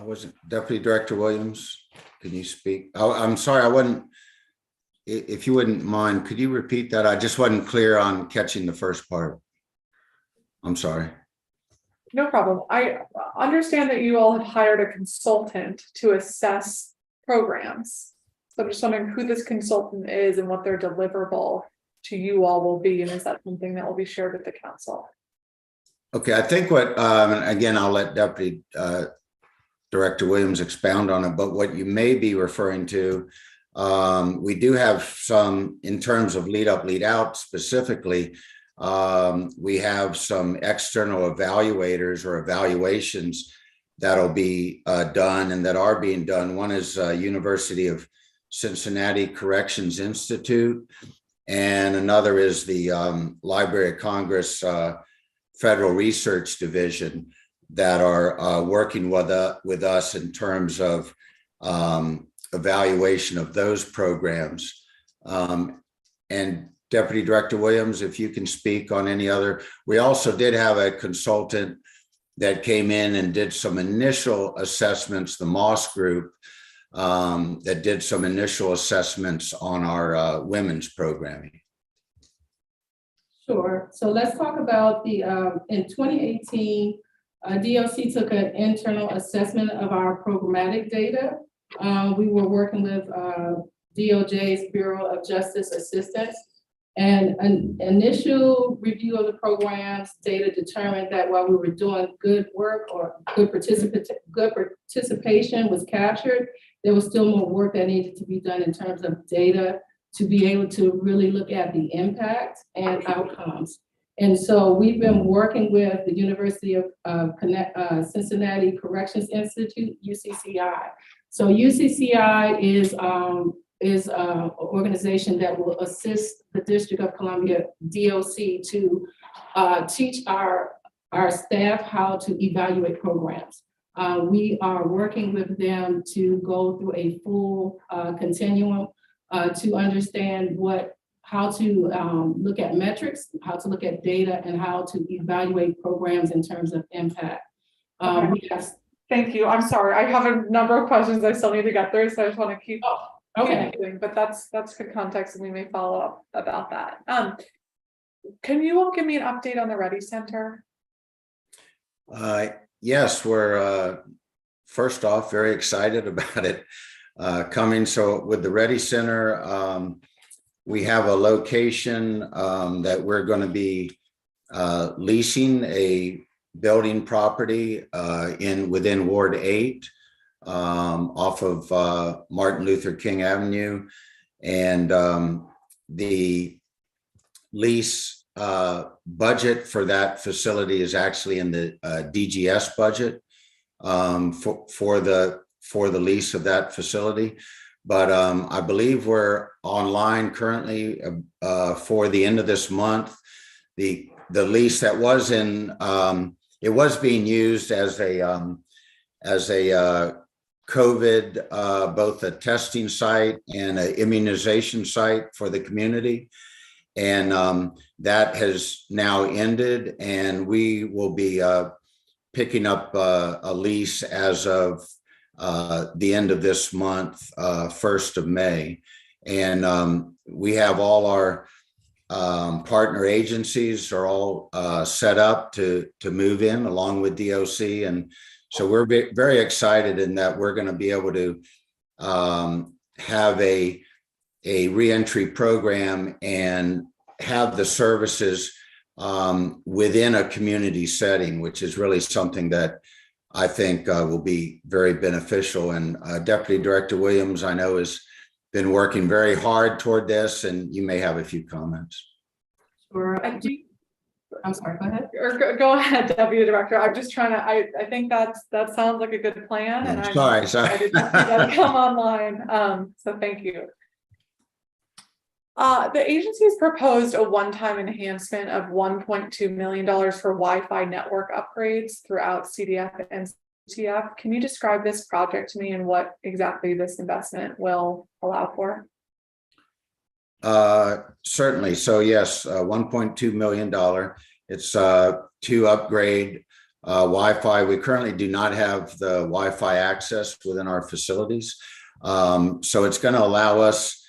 Was it Deputy Director Williams? Can you speak? Oh, I'm sorry, I wasn't, if you wouldn't mind, could you repeat that? I just wasn't clear on catching the first part. I'm sorry. No problem. I understand that you all have hired a consultant to assess programs. So I'm just wondering who this consultant is and what their deliverable to you all will be, and is that something that will be shared with the council? Okay, I think what, again, I'll let Deputy Director Williams expound on it, but what you may be referring to, we do have some, in terms of Lead Up, Lead Out specifically, we have some external evaluators or evaluations that'll be done and that are being done. One is University of Cincinnati Corrections Institute, and another is the Library of Congress Federal Research Division that are working with us in terms of evaluation of those programs. And Deputy Director Williams, if you can speak on any other. We also did have a consultant that came in and did some initial assessments, the Moss Group, that did some initial assessments on our women's programming. Sure. So let's talk about the, in 2018, DOC took an internal assessment of our programmatic data. We were working with DOJ's Bureau of Justice Assistance, and an initial review of the program's data determined that while we were doing good work or good participation was captured, there was still more work that needed to be done in terms of data to be able to really look at the impact and outcomes. And so we've been working with the University of Cincinnati Corrections Institute, UCCI. So UCCI is an organization that will assist the District of Columbia DOC to teach our staff how to evaluate programs. We are working with them to go through a full continuum to understand how to look at metrics, how to look at data, and how to evaluate programs in terms of impact. Thank you. I'm sorry. I have a number of questions I still need to get through, so I just want to keep Okay. but that's good context, and we may follow up about that. Can you all give me an update on the Ready Center? Yes, we're first off very excited about it coming. So with the Ready Center, we have a location that we're going to be leasing a building property within Ward 8 off of Martin Luther King Avenue, and the lease budget for that facility is actually in the DGS budget for the lease of that facility. but I believe we're online currently for the end of this month. The lease that was in, it was being used as a COVID, both a testing site and an immunization site for the community. And that has now ended, and we will be picking up a lease as of the end of this month, 1st of May. And we have all our partner agencies are all set up to move in along with DOC. And so we're very excited in that we're going to be able to have a reentry program and have the services within a community setting, which is really something that I think will be very beneficial. And Deputy Director Williams, I know, has been working very hard toward this, and you may have a few comments. Sure. I'm sorry, go ahead. Or go ahead, Deputy Director. I'm just trying to, I think that sounds like a good plan, and Sorry. I did not see that come online. So thank you. The agency's proposed a one-time enhancement of $1.2 million for Wi-Fi network upgrades throughout CDF and CTF. Can you describe this project to me and what exactly this investment will allow for? Certainly. So yes, $1.2 million. It's to upgrade Wi-Fi. We currently do not have the Wi-Fi access within our facilities. So it's going to allow us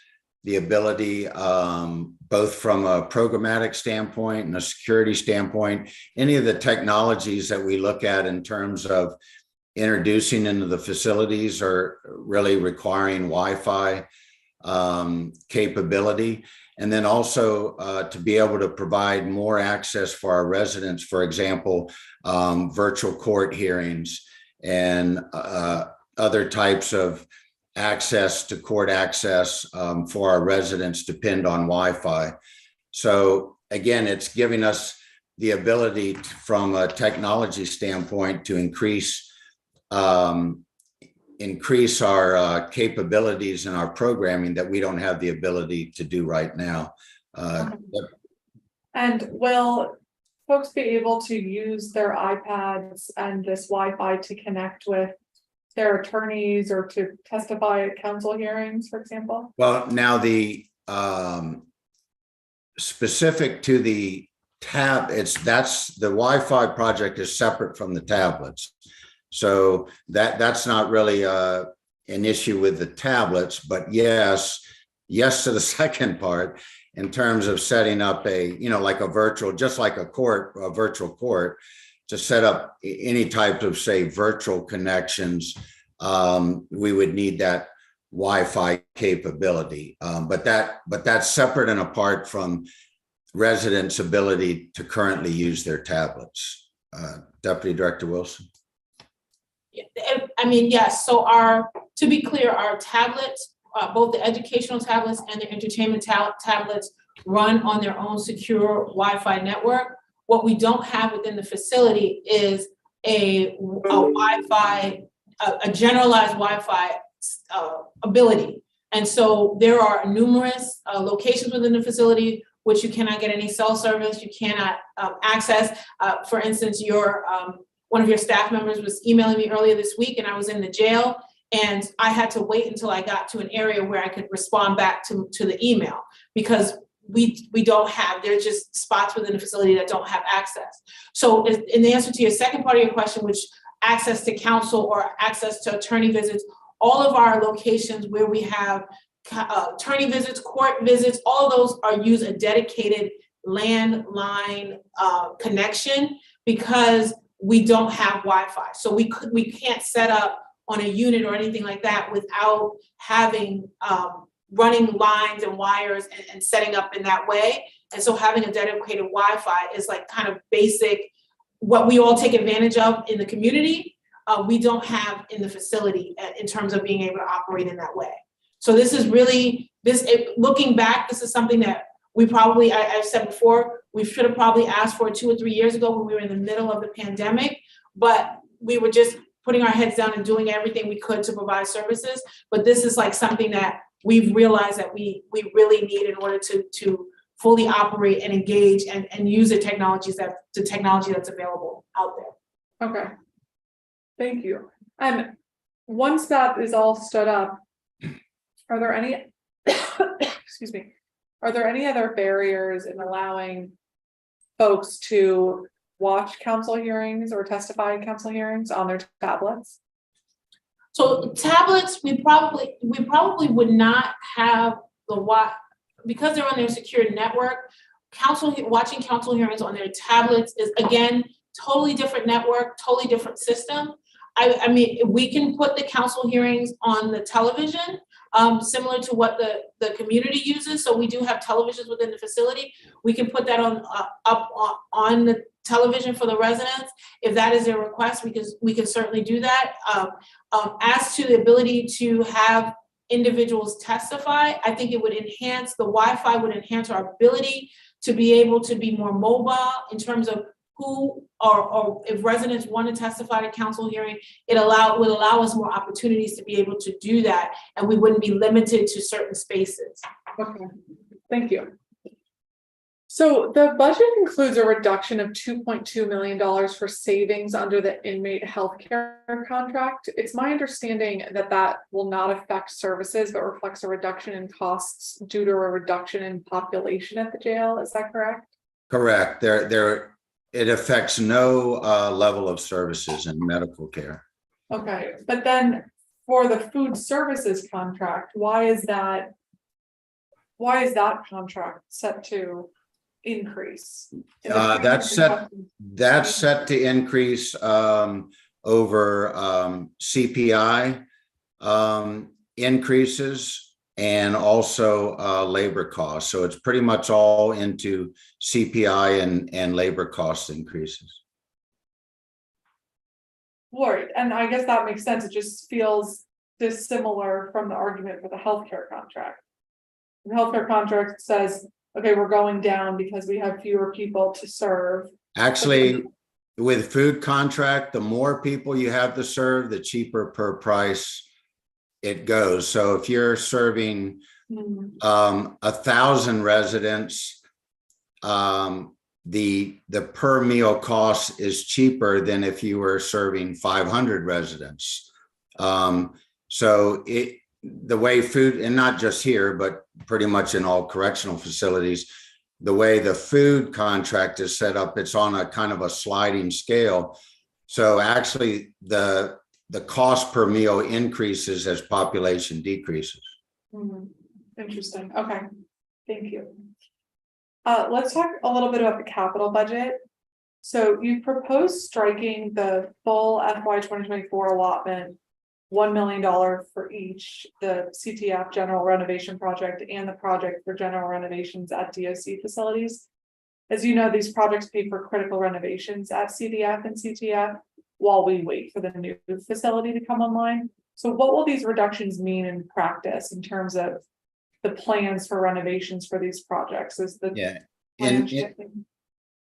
the ability, both from a programmatic standpoint and a security standpoint, any of the technologies that we look at in terms of introducing into the facilities are really requiring Wi-Fi capability. And then also to be able to provide more access for our residents, for example, virtual court hearings and other types of access to court access for our residents depend on Wi-Fi. So again, it's giving us the ability to, from a technology standpoint, to increase our capabilities in our programming that we don't have the ability to do right now. And will folks be able to use their iPads and this Wi-Fi to connect with their attorneys or to testify at counsel hearings, for example? Well, now the specific to the tab, that's the Wi-Fi project is separate from the tablets. So that's not really an issue with the tablets, but yes to the second part in terms of setting up a, like a virtual, just like a virtual court, to set up any type of, say, virtual connections, we would need that Wi-Fi capability. But that's separate and apart from residents' ability to currently use their tablets. Deputy Director Wilson. I mean, yes. So to be clear, our tablets, both the educational tablets and the entertainment tablets, run on their own secure Wi-Fi network. What we don't have within the facility is a Wi-Fi, a generalized Wi-Fi ability. And so there are numerous locations within the facility which you cannot get any cell service, you cannot access. For instance, one of your staff members was emailing me earlier this week, and I was in the jail, and I had to wait until I got to an area where I could respond back to the email, because we don't have, there's just spots within the facility that don't have access. So in the answer to your second part of your question, which access to counsel or access to attorney visits, all of our locations where we have attorney visits, court visits, all of those use a dedicated landline connection, because we don't have Wi-Fi. So we can't set up on a unit or anything like that without having running lines and wires and setting up in that way. And so having a dedicated Wi-Fi is like kind of basic, what we all take advantage of in the community, we don't have in the facility in terms of being able to operate in that way. So this is really, looking back, this is something that we probably, I've said before, we should have probably asked for 2 or 3 years ago when we were in the middle of the pandemic, but we were just putting our heads down and doing everything we could to provide services. But this is like something that we've realized that we really need in order to fully operate and engage and use the technology that's available out there. Okay. Thank you. And once that is all stood up, are there any, excuse me, are there any other barriers in allowing folks to watch council hearings or testify in council hearings on their tablets? So tablets, we probably would not have because they're on their secure network. Watching council hearings on their tablets is, again, totally different network, totally different system. I mean, we can put the council hearings on the television, similar to what the community uses. So we do have televisions within the facility. We can put that on the television for the residents. If that is their request, we can certainly do that. As to the ability to have individuals testify, I think it would enhance, the Wi-Fi would enhance our ability to be able to be more mobile in terms of who or if residents want to testify at a council hearing, would allow us more opportunities to be able to do that, and we wouldn't be limited to certain spaces. Okay, thank you. So the budget includes a reduction of $2.2 million for savings under the inmate healthcare contract. It's my understanding that will not affect services, but reflects a reduction in costs due to a reduction in population at the jail. Is that correct? Correct. It affects no level of services in medical care. Okay, but then for the food services contract, why is that contract set to increase? That's set to increase over CPI increases and also labor costs. So it's pretty much all into CPI and labor cost increases. Right, and I guess that makes sense. It just feels dissimilar from the argument for the healthcare contract. The healthcare contract says, okay, we're going down because we have fewer people to serve. Actually, with food contract, the more people you have to serve, the cheaper per price it goes. So if you're serving 1,000 residents, the per meal cost is cheaper than if you were serving 500 residents. So the way food, and not just here, but pretty much in all correctional facilities, the way the food contract is set up, it's on a kind of a sliding scale. So actually the cost per meal increases as population decreases. Interesting. Okay, thank you. Let's talk a little bit about the capital budget. So you proposed striking the full FY 2024 allotment, $1 million for each, the CTF general renovation project and the project for general renovations at DOC facilities. As you know, these projects pay for critical renovations at CDF and CTF while we wait for the new facility to come online. So what will these reductions mean in practice in terms of the plans for renovations for these projects? Is the plan shifting?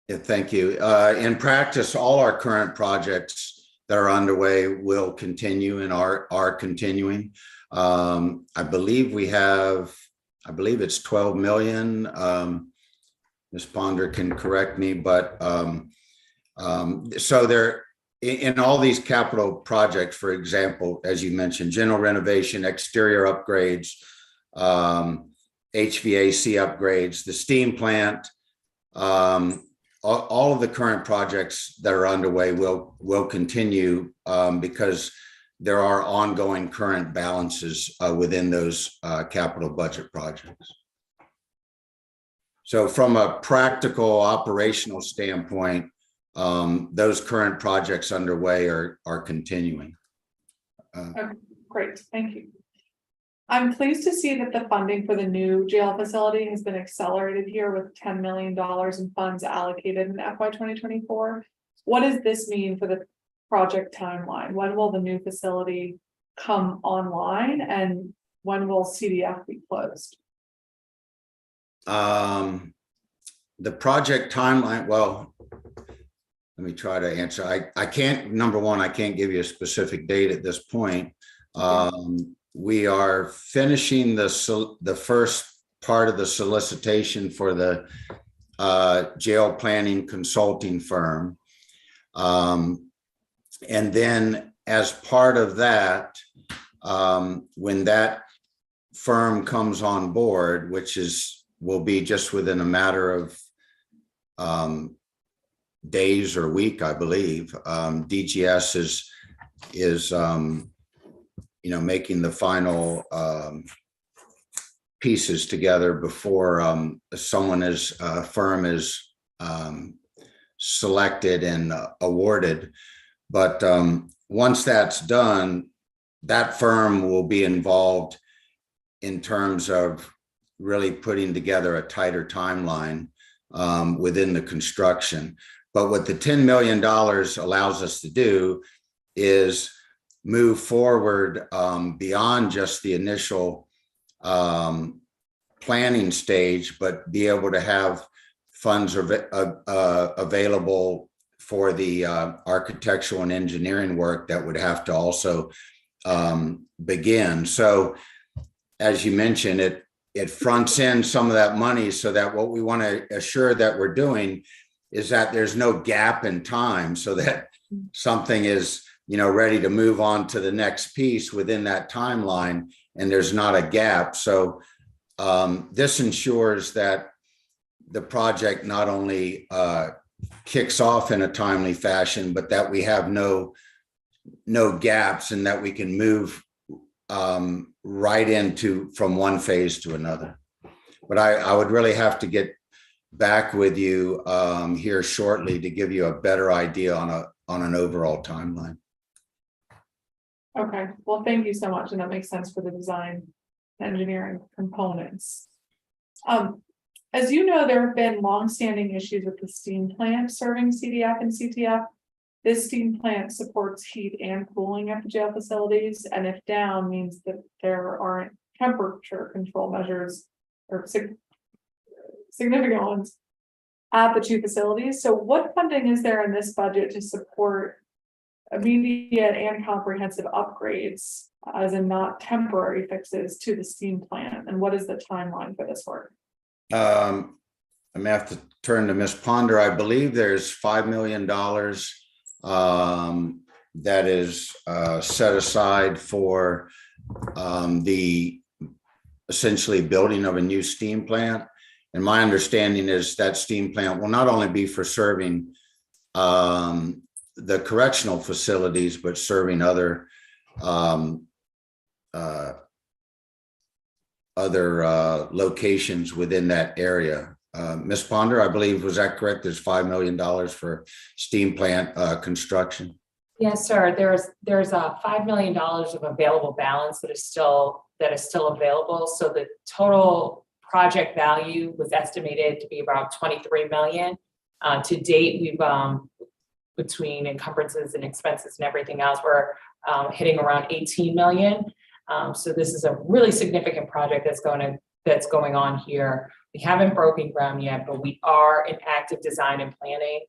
Yeah, thank you. In practice, all our current projects that are underway will continue and are continuing. I believe it's 12 million. Ms. Ponder can correct me, but so there, in all these capital projects, for example, as you mentioned, general renovation, exterior upgrades, HVAC upgrades, the steam plant, all of the current projects that are underway will continue because there are ongoing current balances within those capital budget projects. So from a practical operational standpoint, those current projects underway are continuing. Okay, great, thank you. I'm pleased to see that the funding for the new jail facility has been accelerated here with $10 million in funds allocated in FY 2024. What does this mean for the project timeline? When will the new facility come online and when will CDF be closed? The project timeline, well, let me try to answer. I can't, number one, I can't give you a specific date at this point. We are finishing the first part of the solicitation for the jail planning consulting firm. And then as part of that, when that firm comes on board, which will be just within a matter of days or week, I believe, DGS is making the final pieces together before firm is selected and awarded. But once that's done, that firm will be involved in terms of really putting together a tighter timeline within the construction. But what the $10 million allows us to do is move forward beyond just the initial planning stage, but be able to have funds available for the architectural and engineering work that would have to also begin. So as you mentioned, it fronts in some of that money so that what we want to assure that we're doing is that there's no gap in time, so that something is ready to move on to the next piece within that timeline, and there's not a gap. So this ensures that the project not only kicks off in a timely fashion, but that we have no gaps, and that we can move right into from one phase to another. But I would really have to get back with you here shortly to give you a better idea on an overall timeline. Okay, well, thank you so much, and that makes sense for the design engineering components. As you know, there have been longstanding issues with the steam plant serving CDF and CTF. This steam plant supports heat and cooling at the jail facilities, and if down means that there aren't temperature control measures or significant ones at the two facilities. So what funding is there in this budget to support immediate and comprehensive upgrades, as in not temporary fixes, to the steam plant? And what is the timeline for this work? I'm gonna have to turn to Ms. Ponder. I believe there's $5 million that is set aside for the essentially building of a new steam plant. And my understanding is that steam plant will not only be for serving the correctional facilities, but serving other locations within that area. Ms. Ponder, I believe, was that correct? There's $5 million for steam plant construction. Yes, sir. There's a $5 million of available balance that is still available. So the total project value was estimated to be about $23 million. To date, we've between encumbrances and expenses and everything else, we're hitting around 18 million. So this is a really significant project that's going on here. We haven't broken ground yet, but we are in active design and planning.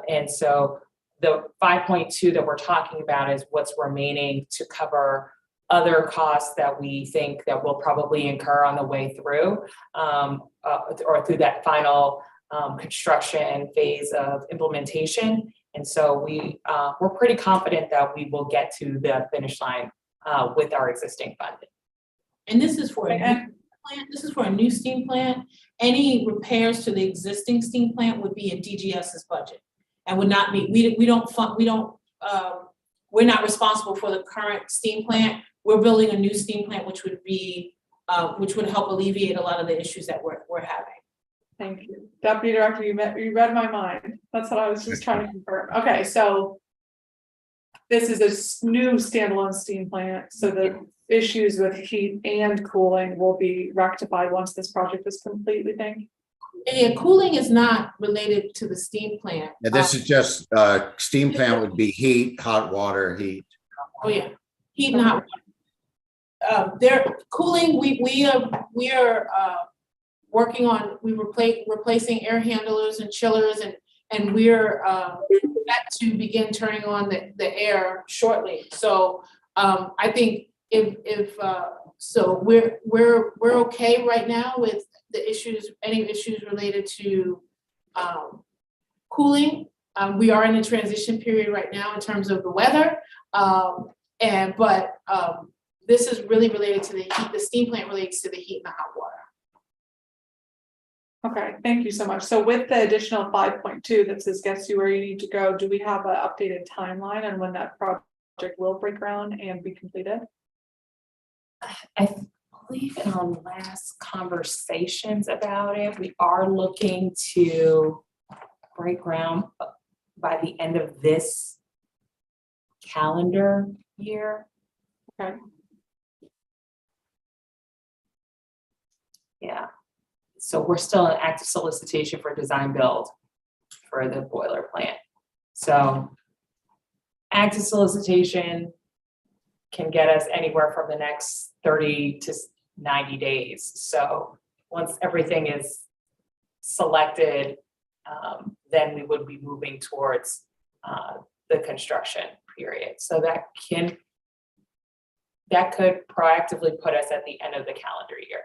And so the 5.2 that we're talking about is what's remaining to cover other costs that we think that we'll probably incur on the way through, or through that final construction phase of implementation. And so we're pretty confident that we will get to the finish line with our existing funding. And this is for a new plant. This is for a new steam plant. Any repairs to the existing steam plant would be in DGS's budget, and would not be. We're not responsible for the current steam plant. We're building a new steam plant, which would help alleviate a lot of the issues that we're having. Thank you. Deputy Director, you read my mind. That's what I was just trying to confirm. Okay, so this is a new standalone steam plant, so the issues with heat and cooling will be rectified once this project is complete, we think? Yeah, cooling is not related to the steam plant. Yeah, this is just steam plant would be heat, hot water, heat. Oh yeah, heat and hot water. Cooling, we are working on replacing air handlers and chillers and we're set to begin turning on the air shortly. So I think so we're okay right now with the issues, any issues related to cooling. We are in a transition period right now in terms of the weather. But this is really related to the heat. The steam plant relates to the heat and the hot water. Okay, thank you so much. So with the additional 5.2 that says gets you where you need to go, do we have an updated timeline on when that project will break ground and be completed? I believe in our last conversations about it, we are looking to break ground by the end of this calendar year. Okay. Yeah. So we're still in active solicitation for design build for the boiler plant. So active solicitation can get us anywhere from the next 30 to 90 days. So once everything is selected, then we would be moving towards the construction period. So that could proactively put us at the end of the calendar year.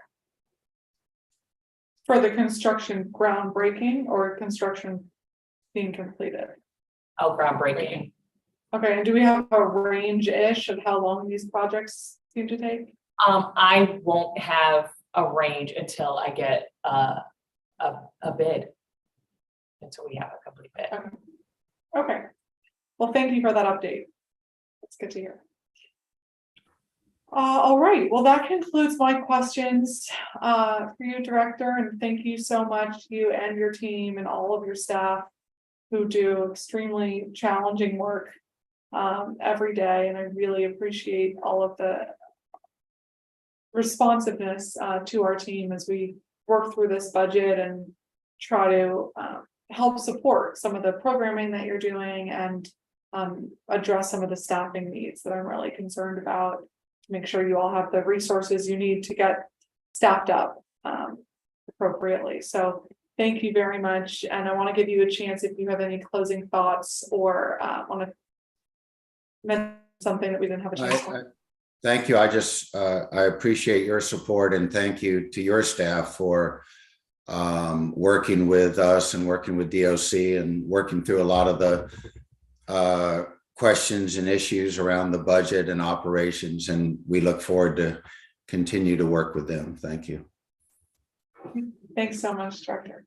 For the construction groundbreaking or construction being completed? Oh, groundbreaking. Okay, and do we have a range-ish of how long these projects seem to take? I won't have a range until I get a bid, until we have a complete bid. Okay. Well, thank you for that update. That's good to hear. All right, well, that concludes my questions for you, Director, and thank you so much to you and your team and all of your staff who do extremely challenging work every day, and I really appreciate all of the responsiveness to our team as we work through this budget and try to help support some of the programming that you're doing and address some of the staffing needs that I'm really concerned about, to make sure you all have the resources you need to get staffed up appropriately. So thank you very much. And I want to give you a chance if you have any closing thoughts or want to mention something that we didn't have a chance to. Thank you. I appreciate your support, and thank you to your staff for working with us and working with DOC and working through a lot of the questions and issues around the budget and operations. And we look forward to continue to work with them. Thank you. Thanks so much, Director.